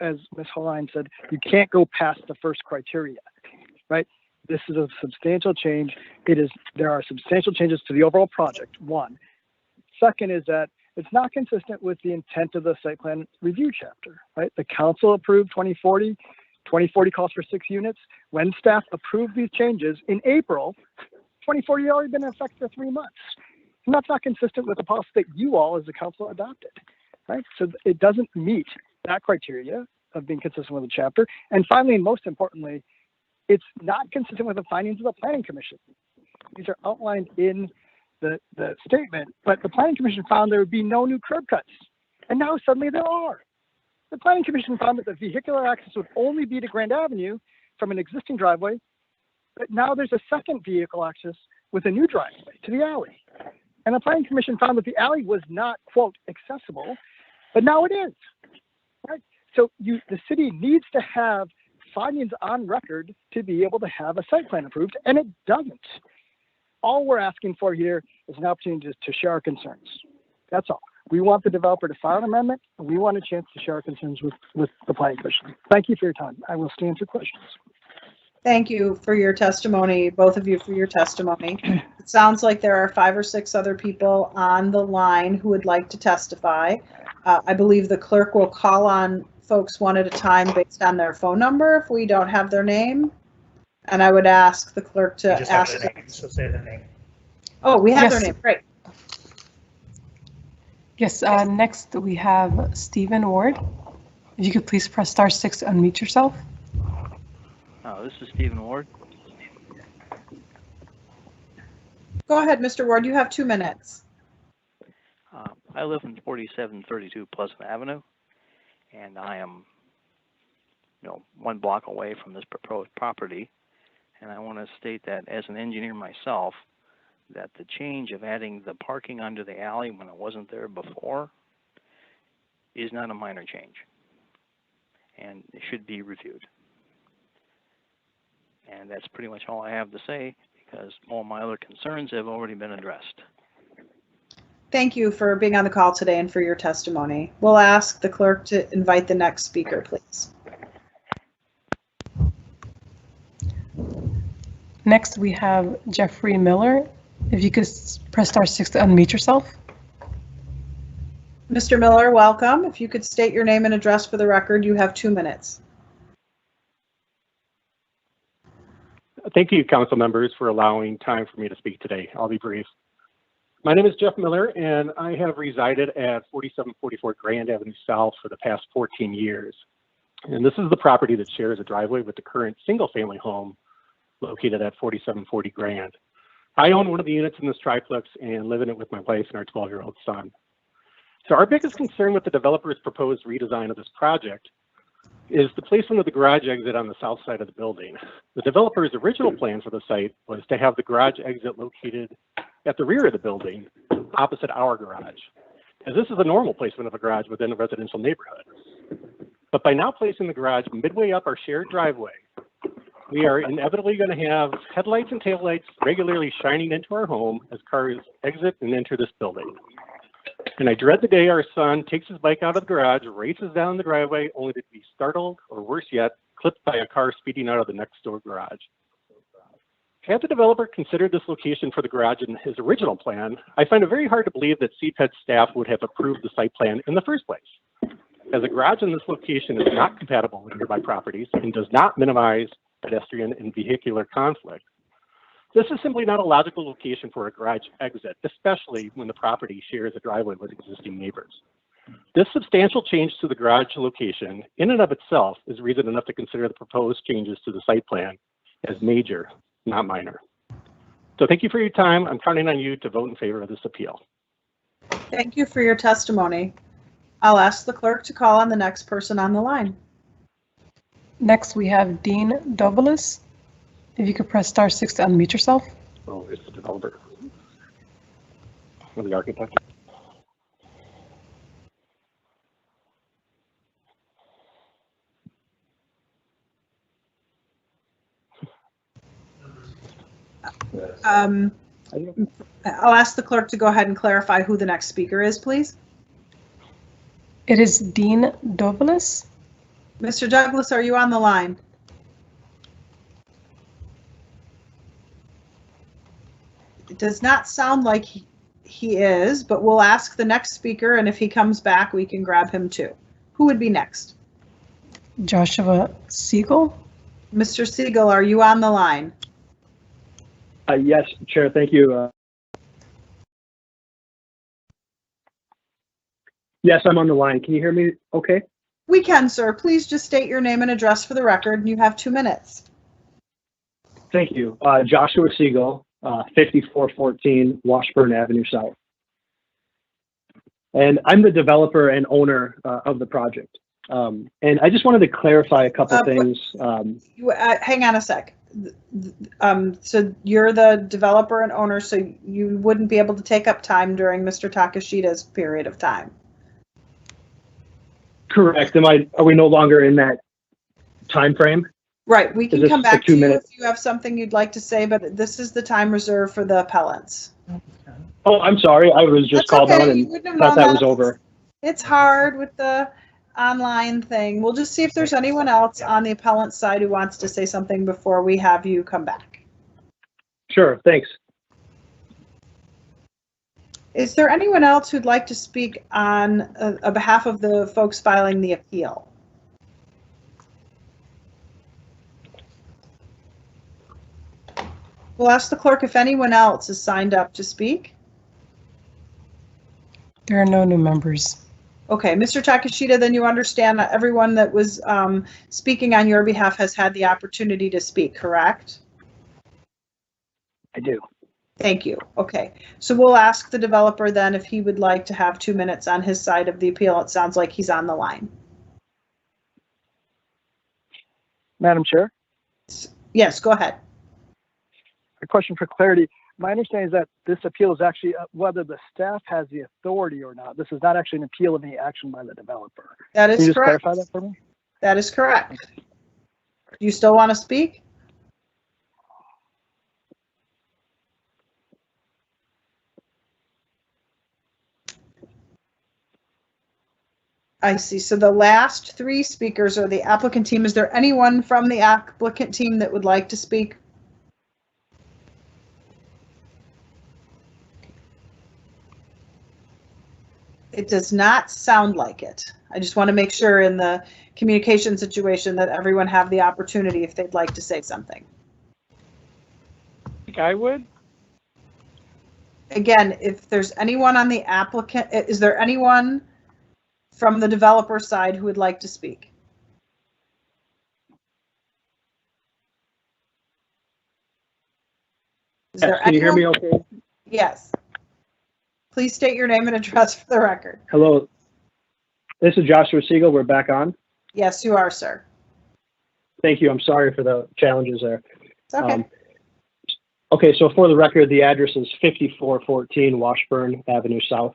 Ms. Holine said, you can't go past the first criteria, right? This is a substantial change. There are substantial changes to the overall project, one. Second is that it's not consistent with the intent of the site plan review chapter, right? The council approved 2040. 2040 calls for 6 units. When staff approved these changes in April, 2040 had already been in effect for 3 months. And that's not consistent with the policy that you all as the council adopted, right? So it doesn't meet that criteria of being consistent with the chapter. And finally, and most importantly, it's not consistent with the findings of the Planning Commission. These are outlined in the statement, but the Planning Commission found there would be no new curb cuts. And now suddenly there are. The Planning Commission found that the vehicular access would only be to Grand Avenue from an existing driveway, but now there's a second vehicle access with a new driveway to the alley. And the Planning Commission found that the alley was not, quote, accessible, but now it is, right? So the city needs to have findings on record to be able to have a site plan approved, and it doesn't. All we're asking for here is an opportunity to share our concerns. That's all. We want the developer to file an amendment, and we want a chance to share our concerns with the Planning Commission. Thank you for your time. I will stand for questions. thank you for your testimony, both of you for your testimony. It sounds like there are 5 or 6 other people on the line who would like to testify. I believe the clerk will call on folks one at a time based on their phone number if we don't have their name. And I would ask the clerk to ask. So say the name. Oh, we have Yes. their name. Great. Yes, next we have Stephen Ward. If you could please press *6 to unmute yourself. This is Stephen Ward. Go ahead, Mr. Ward. You have 2 minutes. I live in 4732 Pleasant Avenue, and I am, 1 block away from this proposed property. And I want to state that as an engineer myself, that the change of adding the parking under the alley when it wasn't there before is not a minor change, and it should be reviewed. And that's pretty much all I have to say, because all my other concerns have already been addressed. Thank you for being on the call today and for your testimony. We'll ask the clerk to invite the next speaker, please. Next we have Jeffrey Miller. If you could press *6 to unmute yourself. Mr. Miller, welcome. If you could state your name and address for the record, you have 2 minutes. Thank you, council members, for allowing time for me to speak today. I'll be brief. My name is Jeff Miller, and I have resided at 4744 Grand Avenue South for the past 14 years. And this is the property that shares a driveway with the current single-family home located at 4740 Grand. I own one of the units in this triplex and live in it with my wife and our 12-year-old son. So our biggest concern with the developer's proposed redesign of this project is the placement of the garage exit on the south side of the building. The developer's original plan for the site was to have the garage exit located at the rear of the building, opposite our garage, as this is a normal placement of a garage within a residential neighborhood. But by now placing the garage midway up our shared driveway, we are inevitably going to have headlights and taillights regularly shining into our home as cars exit and enter this building. And I dread the day our son takes his bike out of the garage, races down the driveway, only to be startled, or worse yet, clipped by a car speeding out of the next door garage. Had the developer considered this location for the garage in his original plan, I find it very hard to believe that CPED staff would have approved the site plan in the first place, as a garage in this location is not compatible with nearby properties and does not minimize pedestrian and vehicular conflict. This is simply not a logical location for a garage exit, especially when the property shares a driveway with existing neighbors. This substantial change to the garage location in and of itself is reason enough to consider the proposed changes to the site plan as major, not minor. So thank you for your time. I'm counting on you to vote in favor of this appeal. Thank you for your testimony. I'll ask the clerk to call on the next person on the line. Next, we have Dean Dovelis. If you could press *6 to unmute yourself. Oh, it's the developer or the architect. I'll ask the clerk to go ahead and clarify who the next speaker is, please. It is Dean Dovelis. Mr. Douglas, are you on the line? It does not sound like he is, but we'll ask the next speaker, and if he comes back, we can grab him too. Who would be next? Joshua Siegel. Mr. Siegel, are you on the line? Yes, Chair, thank you. Yes, I'm on the line. Can you hear me okay? We can, sir. Please just state your name and address for the record, and you have 2 minutes. Thank you. Joshua Siegel, 5414 Washburn Avenue South. And I'm the developer and owner of the project. And I just wanted to clarify a couple things. Hang on a sec. So you're the developer and owner, so you wouldn't be able to take up time during Mr. Takashita's period of time. Correct. Are we no longer in that time frame? Right. We can come back to you minutes? if you have something you'd like to say, but this is the time reserved for the appellants. Oh, I'm sorry. I was just called on and thought that was over. It's hard with the online thing. We'll just see if there's anyone else on the appellant side who wants to say something before we have you come back. Sure. Thanks. Is there anyone else who'd like to speak on behalf of the folks filing the appeal? We'll ask the clerk if anyone else is signed up to speak. There are no new members. Okay, Mr. Takashita, then you understand that everyone that was speaking on your behalf has had the opportunity to speak, correct? I do. Thank you. Okay, so we'll ask the developer then if he would like to have 2 minutes on his side of the appeal. It sounds like he's on the line. Madam Chair? Yes, go ahead. A question for clarity. My understanding is that this appeal is actually whether the staff has the authority or not. This is not actually an appeal of any action by the developer. That is Can you just correct. clarify that for me? That is correct. Do you still want to speak? I see. So the last 3 speakers are the applicant team. Is there anyone from the applicant team that would like to speak? It does not sound like it. I just want to make sure in the communication situation that everyone have the opportunity if they'd like to say something. I think I would. Again, if there's anyone on the applicant, is there anyone from the developer side who would like to speak? Yes, can you hear me okay? Yes. Please state your name and address for the record. Hello. This is Joshua Siegel. We're back on. Yes, you are, sir. Thank you. I'm sorry for the challenges there. It's okay. Okay, so for the record, the address is 5414 Washburn Avenue South.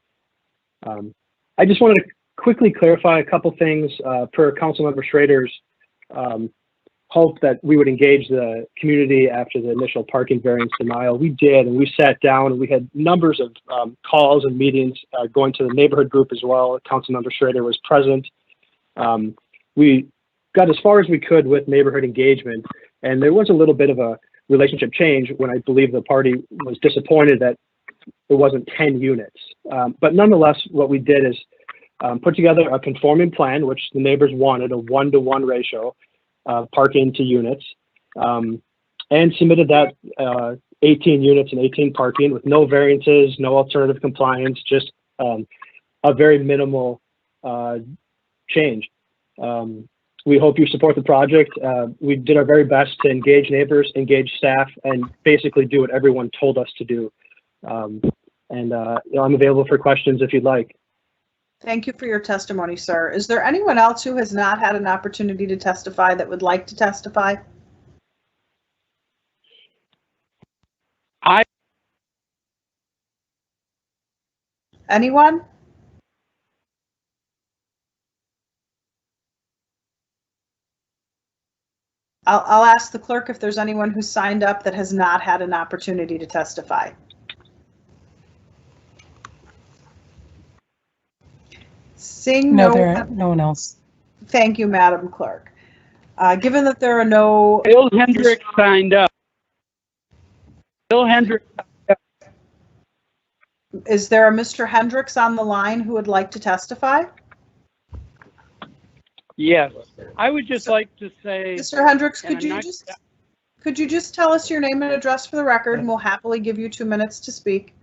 I just wanted to quickly clarify a couple things per Councilmember Schrader's hope that we would engage the community after the initial parking variance denial. We did, and we sat down and we had numbers of calls and meetings going to the neighborhood group as well. Councilmember Schrader was present. We got as far as we could with neighborhood engagement, and there was a little bit of a relationship change when I believe the party was disappointed that it wasn't 10 units. But nonetheless, what we did is put together a conforming plan, which the neighbors wanted, a 1-to-1 ratio of parking to units. and submitted that 18 units and 18 parking with no variances, no alternative compliance, just a very minimal change. We hope you support the project. We did our very best to engage neighbors, engage staff, and basically do what everyone told us to do. I'm available for questions if you'd like. Thank you for your testimony, sir. Is there anyone else who has not had an opportunity to testify that would like to testify? Anyone? I'll ask the clerk if there's anyone who signed up that has not had an opportunity to testify. Seeing no one else. Thank you, Madam Clerk. Given that there are no... Bill Hendricks signed up. Bill Hendricks. Is there a Mr. Hendricks on the line who would like to testify? Yes, I would just like to say, Mr. Hendricks, could you just tell us your name and address for the record, and we'll happily give you 2 minutes to speak.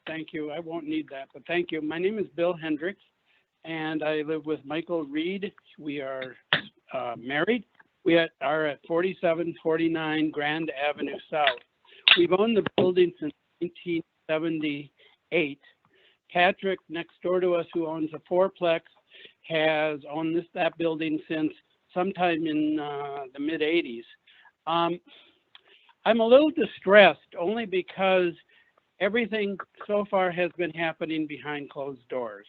Thank you. I won't need that, but thank you. My name is Bill Hendricks, and I live with Michael Reed. We are married. We are at 4749 Grand Avenue South. We've owned the building since 1978. Patrick, next door to us, who owns a fourplex, has owned that building since sometime in the mid 80s. I'm a little distressed only because everything so far has been happening behind closed doors.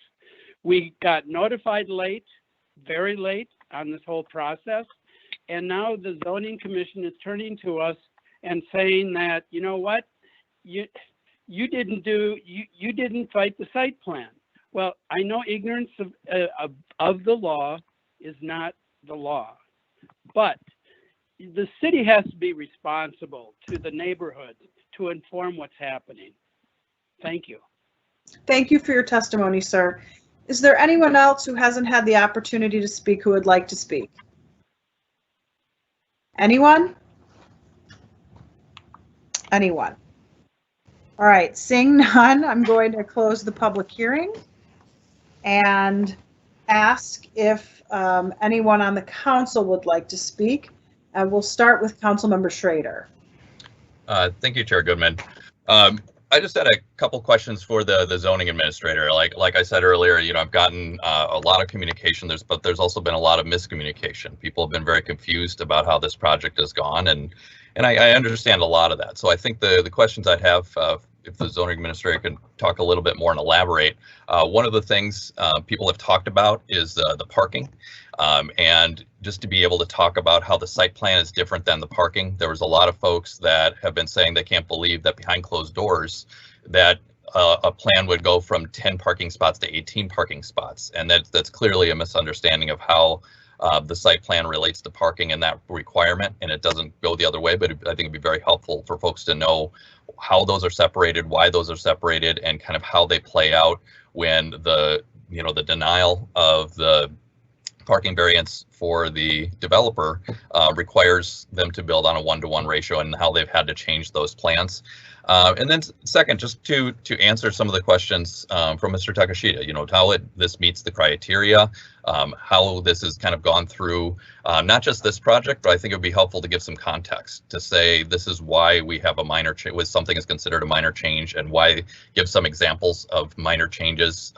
We got notified late, very late on this whole process. And now the zoning commission is turning to us and saying that, you know what, you didn't fight the site plan. Well, I know ignorance of the law is not the law, but the city has to be responsible to the neighborhood to inform what's happening. Thank you. Thank you for your testimony, sir. Is there anyone else who hasn't had the opportunity to speak who would like to speak? Anyone? Anyone? All right, seeing none, I'm going to close the public hearing and ask if anyone on the council would like to speak. We'll start with Councilmember Schrader. Thank you, Chair Goodman. I just had a couple questions for the zoning administrator. Like I said earlier, I've gotten a lot of communication, but there's also been a lot of miscommunication. People have been very confused about how this project has gone, and I understand a lot of that. So I think the questions I'd have, if the zoning administrator could talk a little bit more and elaborate. One of the things people have talked about is the parking, and just to be able to talk about how the site plan is different than the parking. There was a lot of folks that have been saying they can't believe that behind closed doors that a plan would go from 10 parking spots to 18 parking spots, and that's clearly a misunderstanding of how the site plan relates to parking and that requirement, and it doesn't go the other way. But I think it'd be very helpful for folks to know how those are separated, why those are separated, and kind of how they play out when the denial of the parking variance for the developer requires them to build on a 1-to-1 ratio, and how they've had to change those plans. And then second, just to answer some of the questions from Mr. Takashita, how this meets the criteria, how this has kind of gone through not just this project, but I think it would be helpful to give some context to say this is why we have a minor change, when something is considered a minor change, and why give some examples of minor changes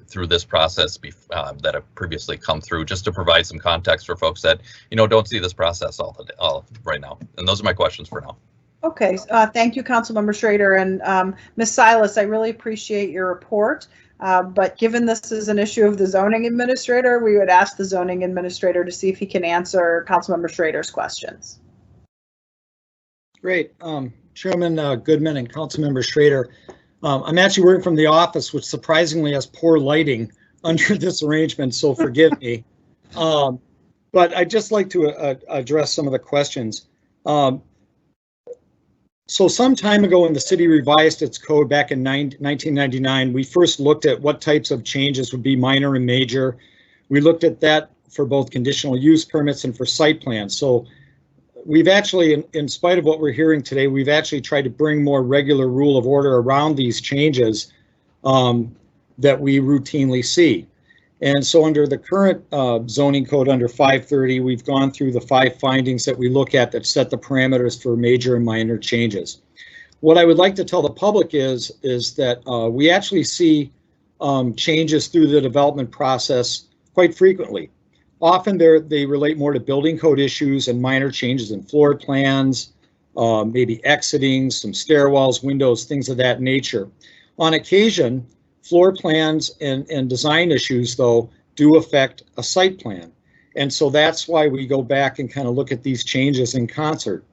through this process that have previously come through, just to provide some context for folks that don't see this process all right now. And those are my questions for now. Okay, thank you, Councilmember Schrader, and Ms. Silas, I really appreciate your report. But given this is an issue of the zoning administrator, we would ask the zoning administrator to see if he can answer Councilmember Schrader's questions. Great, Chairman Goodman and Councilmember Schrader. I'm actually working from the office, which surprisingly has poor lighting under this arrangement, so forgive me. But I'd just like to address some of the questions. So some time ago, when the city revised its code back in 1999, we first looked at what types of changes would be minor and major. We looked at that for both conditional use permits and for site plans. So we've actually, in spite of what we're hearing today, we've actually tried to bring more regular rule of order around these changes that we routinely see. And so under the current zoning code under 530, we've gone through the 5 findings that we look at that set the parameters for major and minor changes. What I would like to tell the public is that we actually see changes through the development process quite frequently. Often they relate more to building code issues and minor changes in floor plans, maybe exiting, some stairwells, windows, things of that nature. On occasion, floor plans and design issues, though, do affect a site plan. And so that's why we go back and kind of look at these changes in concert.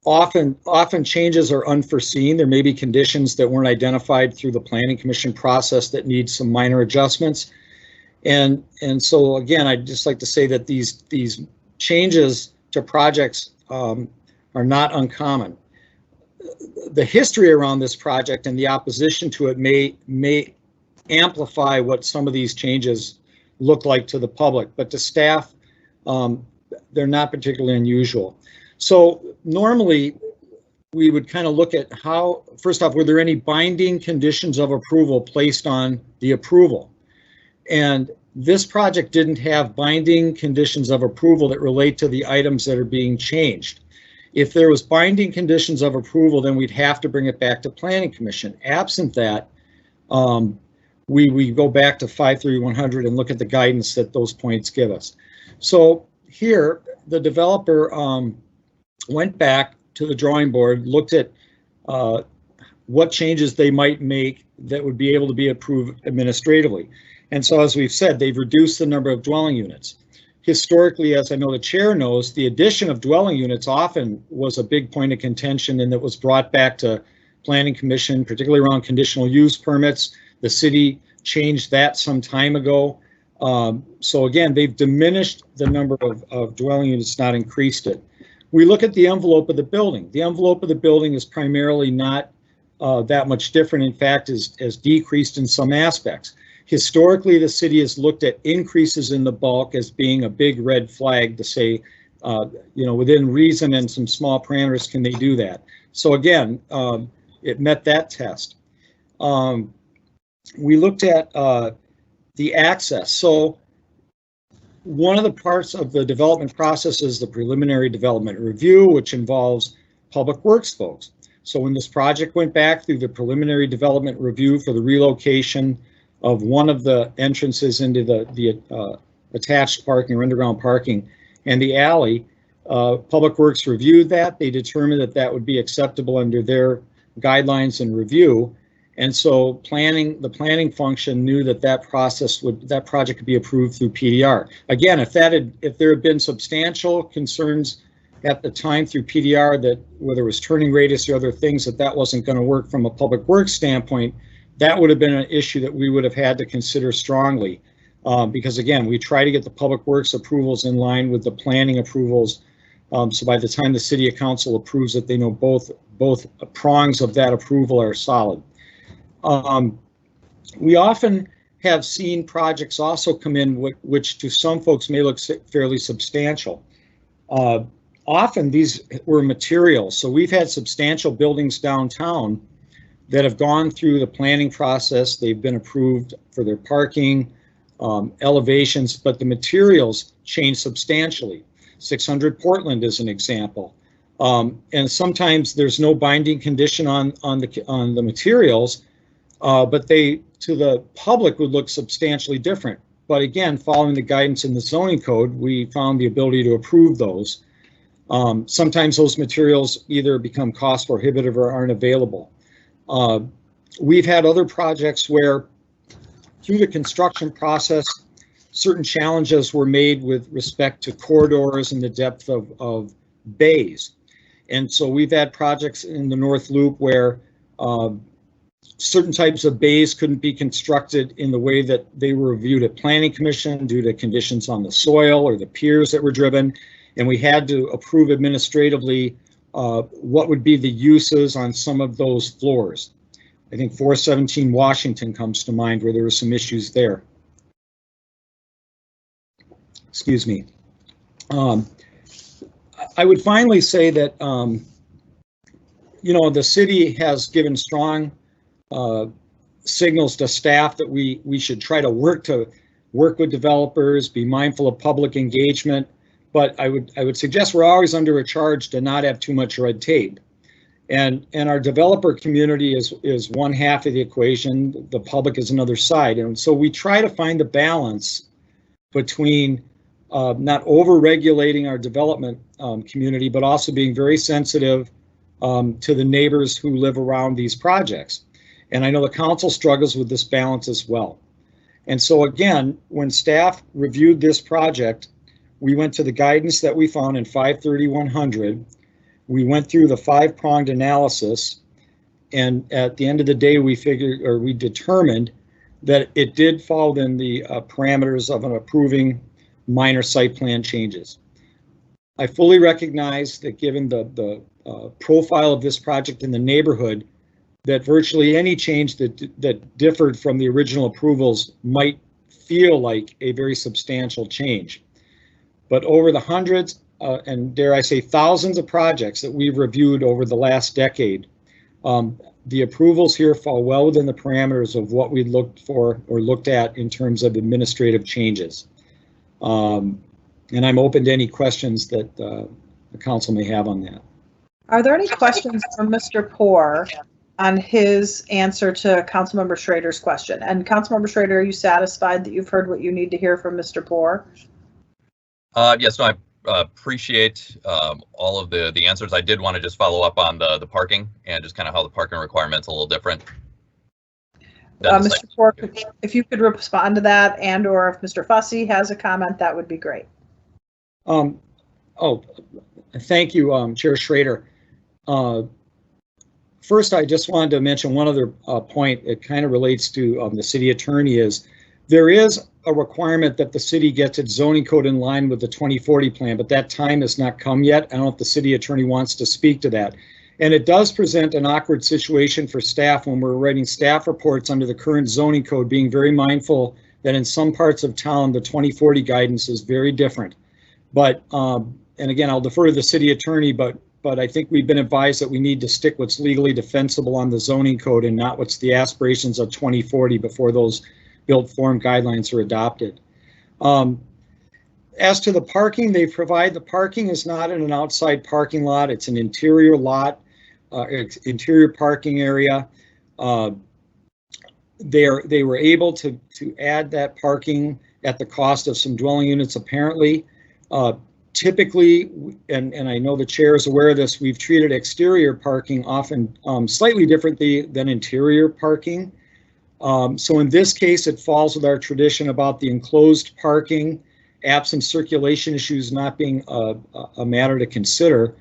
Often changes are unforeseen. There may be conditions that weren't identified through the Planning Commission process that need some minor adjustments. And so again, I'd just like to say that these changes to projects are not uncommon. The history around this project and the opposition to it may amplify what some of these changes look like to the public, but to staff, they're not particularly unusual. So normally we would kind of look at how, first off, were there any binding conditions of approval placed on the approval? And this project didn't have binding conditions of approval that relate to the items that are being changed. If there was binding conditions of approval, then we'd have to bring it back to Planning Commission. Absent that, we go back to 53100 and look at the guidance that those points give us. So here, the developer went back to the drawing board, looked at what changes they might make that would be able to be approved administratively. And so, as we've said, they've reduced the number of dwelling units. Historically, as I know the chair knows, the addition of dwelling units often was a big point of contention, and that was brought back to Planning Commission, particularly around conditional use permits. The city changed that some time ago. So again, they've diminished the number of dwelling units, not increased it. We look at the envelope of the building. The envelope of the building is primarily not that much different. In fact, has decreased in some aspects. Historically, the city has looked at increases in the bulk as being a big red flag to say, within reason and some small parameters, can they do that? So again, it met that test. We looked at the access. So one of the parts of the development process is the preliminary development review, which involves public works folks. So when this project went back through the preliminary development review for the relocation of one of the entrances into the attached parking or underground parking and the alley, Public Works reviewed that. They determined that that would be acceptable under their guidelines and review. And so the planning function knew that project could be approved through PDR. Again, if there had been substantial concerns at the time through PDR that whether it was turning radius or other things that wasn't going to work from a Public Works standpoint, that would have been an issue that we would have had to consider strongly, because again, we try to get the Public Works approvals in line with the planning approvals. So by the time the City Council approves it, they know both prongs of that approval are solid. We often have seen projects also come in which to some folks may look fairly substantial. Often these were materials. So we've had substantial buildings downtown that have gone through the planning process. They've been approved for their parking, elevations, but the materials change substantially. 600 Portland is an example. And sometimes there's no binding condition on the materials, but they, to the public, would look substantially different. But again, following the guidance in the zoning code, we found the ability to approve those. Sometimes those materials either become cost prohibitive or aren't available. We've had other projects where through the construction process, certain challenges were made with respect to corridors and the depth of bays. And so we've had projects in the North Loop where certain types of bays couldn't be constructed in the way that they were reviewed at Planning Commission due to conditions on the soil or the piers that were driven. And we had to approve administratively what would be the uses on some of those floors. I think 417 Washington comes to mind where there were some issues there. Excuse me. I would finally say that, you know, the city has given strong signals to staff that we should try to work with developers, be mindful of public engagement. But I would suggest we're always under a charge to not have too much red tape. And our developer community is one half of the equation. The public is another side. And so we try to find the balance between not over-regulating our development community, but also being very sensitive to the neighbors who live around these projects. And I know the council struggles with this balance as well. And so again, when staff reviewed this project, we went to the guidance that we found in 53100. We went through the 5-pronged analysis, and at the end of the day, we determined that it did fall within the parameters of an approving minor site plan changes. I fully recognize that given the profile of this project in the neighborhood, that virtually any change that differed from the original approvals might feel like a very substantial change. But over the hundreds, and dare I say thousands of projects that we've reviewed over the last decade, the approvals here fall well within the parameters of what we looked for or looked at in terms of administrative changes. And I'm open to any questions that the council may have on that. Are there any questions for Mr. Poor on his answer to Councilmember Schrader's question? And Councilmember Schrader, are you satisfied that you've heard what you need to hear from Mr. Poor? Yes, no, I appreciate all of the answers. I did want to just follow up on the parking and just kind of how the parking requirements a little different. Mr. Poor, if you could respond to that, and or if Mr. Fussy has a comment, that would be great. Oh, thank you, Chair Schrader. First, I just wanted to mention one other point. It kind of relates to the city attorney. Is there is a requirement that the city gets its zoning code in line with the 2040 plan, but that time has not come yet. I don't know if the city attorney wants to speak to that. And it does present an awkward situation for staff when we're writing staff reports under the current zoning code, being very mindful that in some parts of town, the 2040 guidance is very different. But, and again, I'll defer to the city attorney, but I think we've been advised that we need to stick what's legally defensible on the zoning code and not what's the aspirations of 2040 before those built form guidelines are adopted. As to the parking, they provide the parking is not in an outside parking lot. It's an interior lot, interior parking area. They were able to add that parking at the cost of some dwelling units, apparently. Typically, and I know the chair is aware of this, we've treated exterior parking often slightly differently than interior parking. So in this case, it falls with our tradition about the enclosed parking, absent circulation issues not being a matter to consider,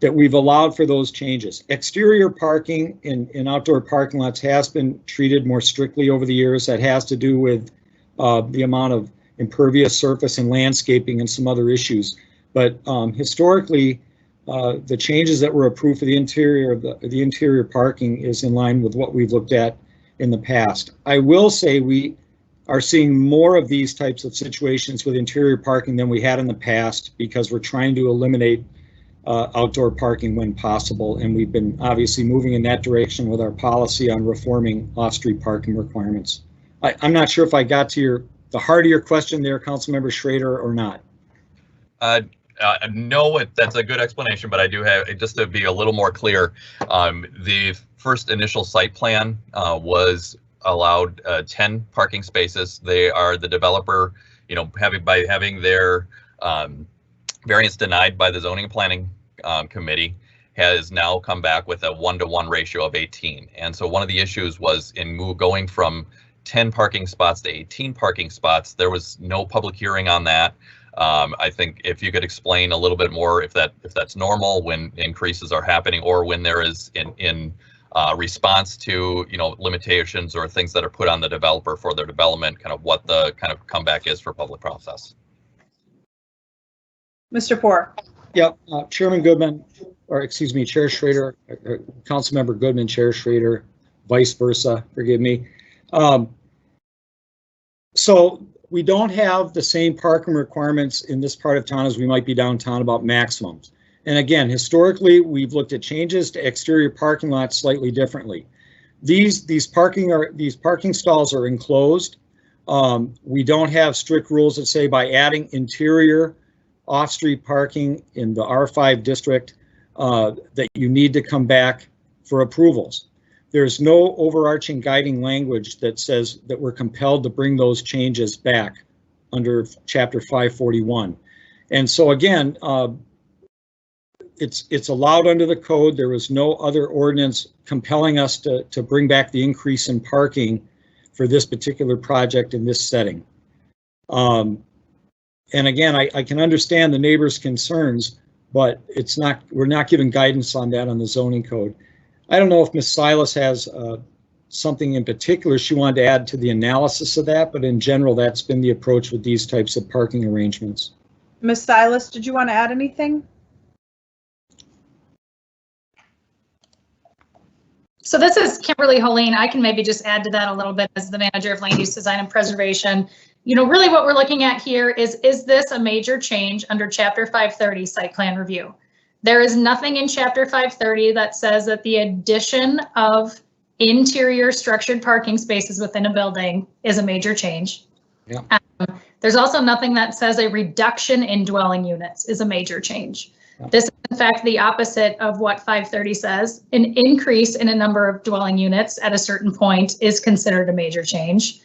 that we've allowed for those changes. Exterior parking in outdoor parking lots has been treated more strictly over the years. That has to do with the amount of impervious surface and landscaping and some other issues. But historically, the changes that were approved for the interior parking is in line with what we've looked at in the past. I will say we are seeing more of these types of situations with interior parking than we had in the past because we're trying to eliminate outdoor parking when possible, and we've been obviously moving in that direction with our policy on reforming off-street parking requirements. I'm not sure if I got to the heart of your question there, Councilmember Schrader, or not. No, that's a good explanation, but I do have, just to be a little more clear, the first initial site plan was allowed 10 parking spaces. They are the developer, having their variance denied by the zoning and planning committee, has now come back with a 1-to-1 ratio of 18. And so one of the issues was in going from 10 parking spots to 18 parking spots. There was no public hearing on that. I think if you could explain a little bit more if that's normal when increases are happening, or when there is in response to limitations or things that are put on the developer for their development, kind of what the kind of comeback is for public process. Mr. Poor. Yep, Chairman Goodman, or excuse me, Chair Schrader, Councilmember Goodman, Chair Schrader, vice versa, forgive me. So we don't have the same parking requirements in this part of town as we might be downtown about maximums. And again, historically, we've looked at changes to exterior parking lots slightly differently. These parking stalls are enclosed. We don't have strict rules that say by adding interior off-street parking in the R5 district that you need to come back for approvals. There's no overarching guiding language that says that we're compelled to bring those changes back under Chapter 541. And so again, it's allowed under the code. There was no other ordinance compelling us to bring back the increase in parking for this particular project in this setting. And again, I can understand the neighbors' concerns, but we're not giving guidance on that on the zoning code. I don't know if Ms. Silas has something in particular she wanted to add to the analysis of that, but in general, that's been the approach with these types of parking arrangements. Ms. Silas, did you want to add anything? So this is Kimberly Holeen. I can maybe just add to that a little bit as the manager of land use design and preservation. Really what we're looking at here is this a major change under Chapter 530 site plan review? There is nothing in Chapter 530 that says that the addition of interior structured parking spaces within a building is a major change. Yeah. There's also nothing that says a reduction in dwelling units is a major change. Yeah. This is in fact the opposite of what 530 says. An increase in a number of dwelling units at a certain point is considered a major change.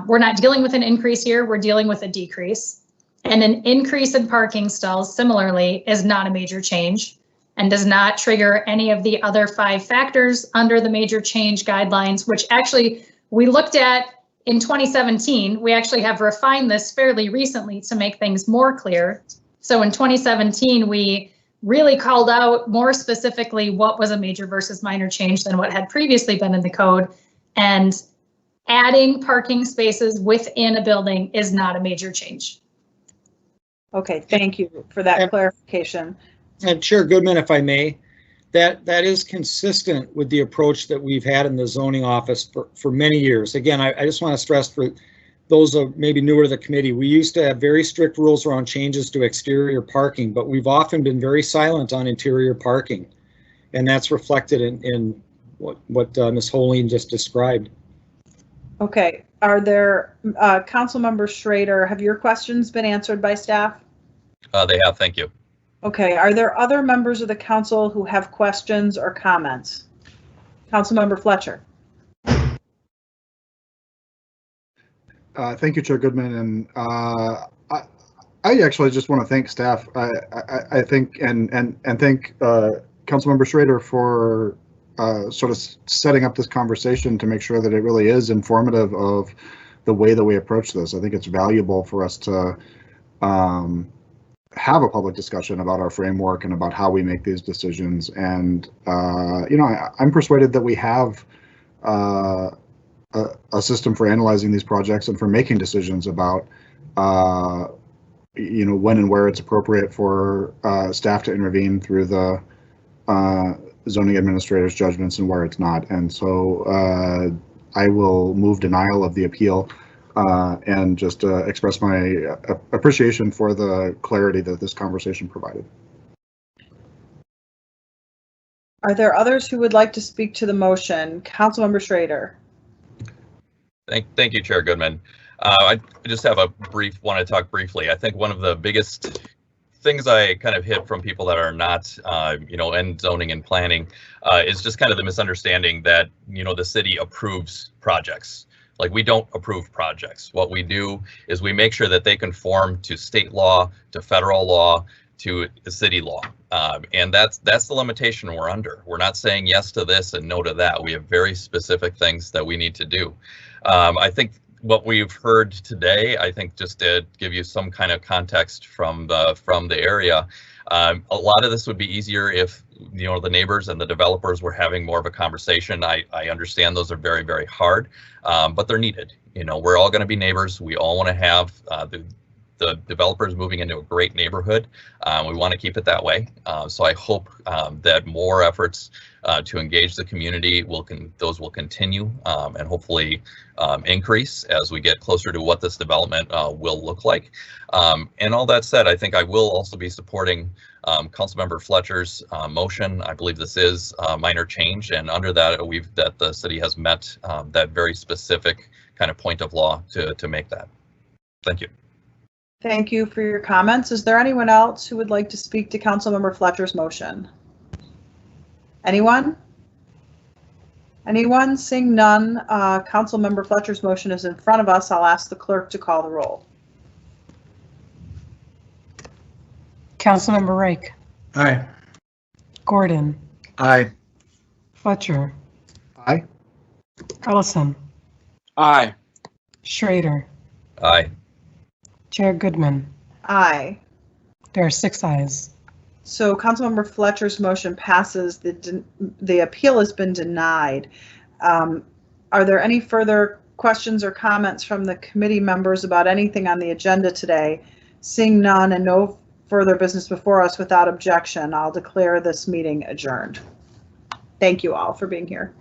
We're not dealing with an increase here, we're dealing with a decrease. And an increase in parking stalls similarly is not a major change and does not trigger any of the other 5 factors under the major change guidelines, which actually we looked at in 2017. We actually have refined this fairly recently to make things more clear. So in 2017, we really called out more specifically what was a major versus minor change than what had previously been in the code. And adding parking spaces within a building is not a major change. Okay, thank you for that clarification. And Chair Goodman, if I may, that is consistent with the approach that we've had in the zoning office for many years. Again, I just want to stress for those of maybe newer to the committee, we used to have very strict rules around changes to exterior parking, but we've often been very silent on interior parking. And that's reflected in what Ms. Holeen just described. Okay, are there, Councilmember Schrader, have your questions been answered by staff? They have, thank you. Okay, are there other members of the council who have questions or comments? Councilmember Fletcher. Thank you, Chair Goodman, and I actually just want to thank staff. I think and thank Councilmember Schrader for sort of setting up this conversation to make sure that it really is informative of the way that we approach this. I think it's valuable for us to have a public discussion about our framework and about how we make these decisions. And I'm persuaded that we have a system for analyzing these projects and for making decisions about when and where it's appropriate for staff to intervene through the zoning administrator's judgments and where it's not. And so I will move denial of the appeal and just express my appreciation for the clarity that this conversation provided. Are there others who would like to speak to the motion? Councilmember Schrader. Thank you, Chair Goodman. I just have want to talk briefly. I think one of the biggest things I kind of hit from people that are not, in zoning and planning is just kind of the misunderstanding that, the city approves projects. Like, we don't approve projects. What we do is we make sure that they conform to state law, to federal law, to the city law. And that's the limitation we're under. We're not saying yes to this and no to that. We have very specific things that we need to do. I think what we've heard today, I think just to give you some kind of context from the area, a lot of this would be easier if the neighbors and the developers were having more of a conversation. I understand those are very, very hard, but they're needed. We're all going to be neighbors. We all want to have the developer is moving into a great neighborhood. We want to keep it that way. So I hope that more efforts to engage the community will continue and hopefully increase as we get closer to what this development will look like. And all that said, I think I will also be supporting Councilmember Fletcher's motion. I believe this is a minor change, and under that the city has met that very specific kind of point of law to make that. Thank you. Thank you for your comments. Is there anyone else who would like to speak to Councilmember Fletcher's motion? Anyone? Anyone? Seeing none, Councilmember Fletcher's motion is in front of us. I'll ask the clerk to call the roll. Councilmember Reich. Aye. Gordon. Aye. Fletcher. Aye. Ellison. Aye. Schrader. Aye. Chair Goodman. Aye. There are 6 ayes. So Councilmember Fletcher's motion passes. The appeal has been denied. Are there any further questions or comments from the committee members about anything on the agenda today? Seeing none and no further business before us, without objection, I'll declare this meeting adjourned. Thank you all for being here.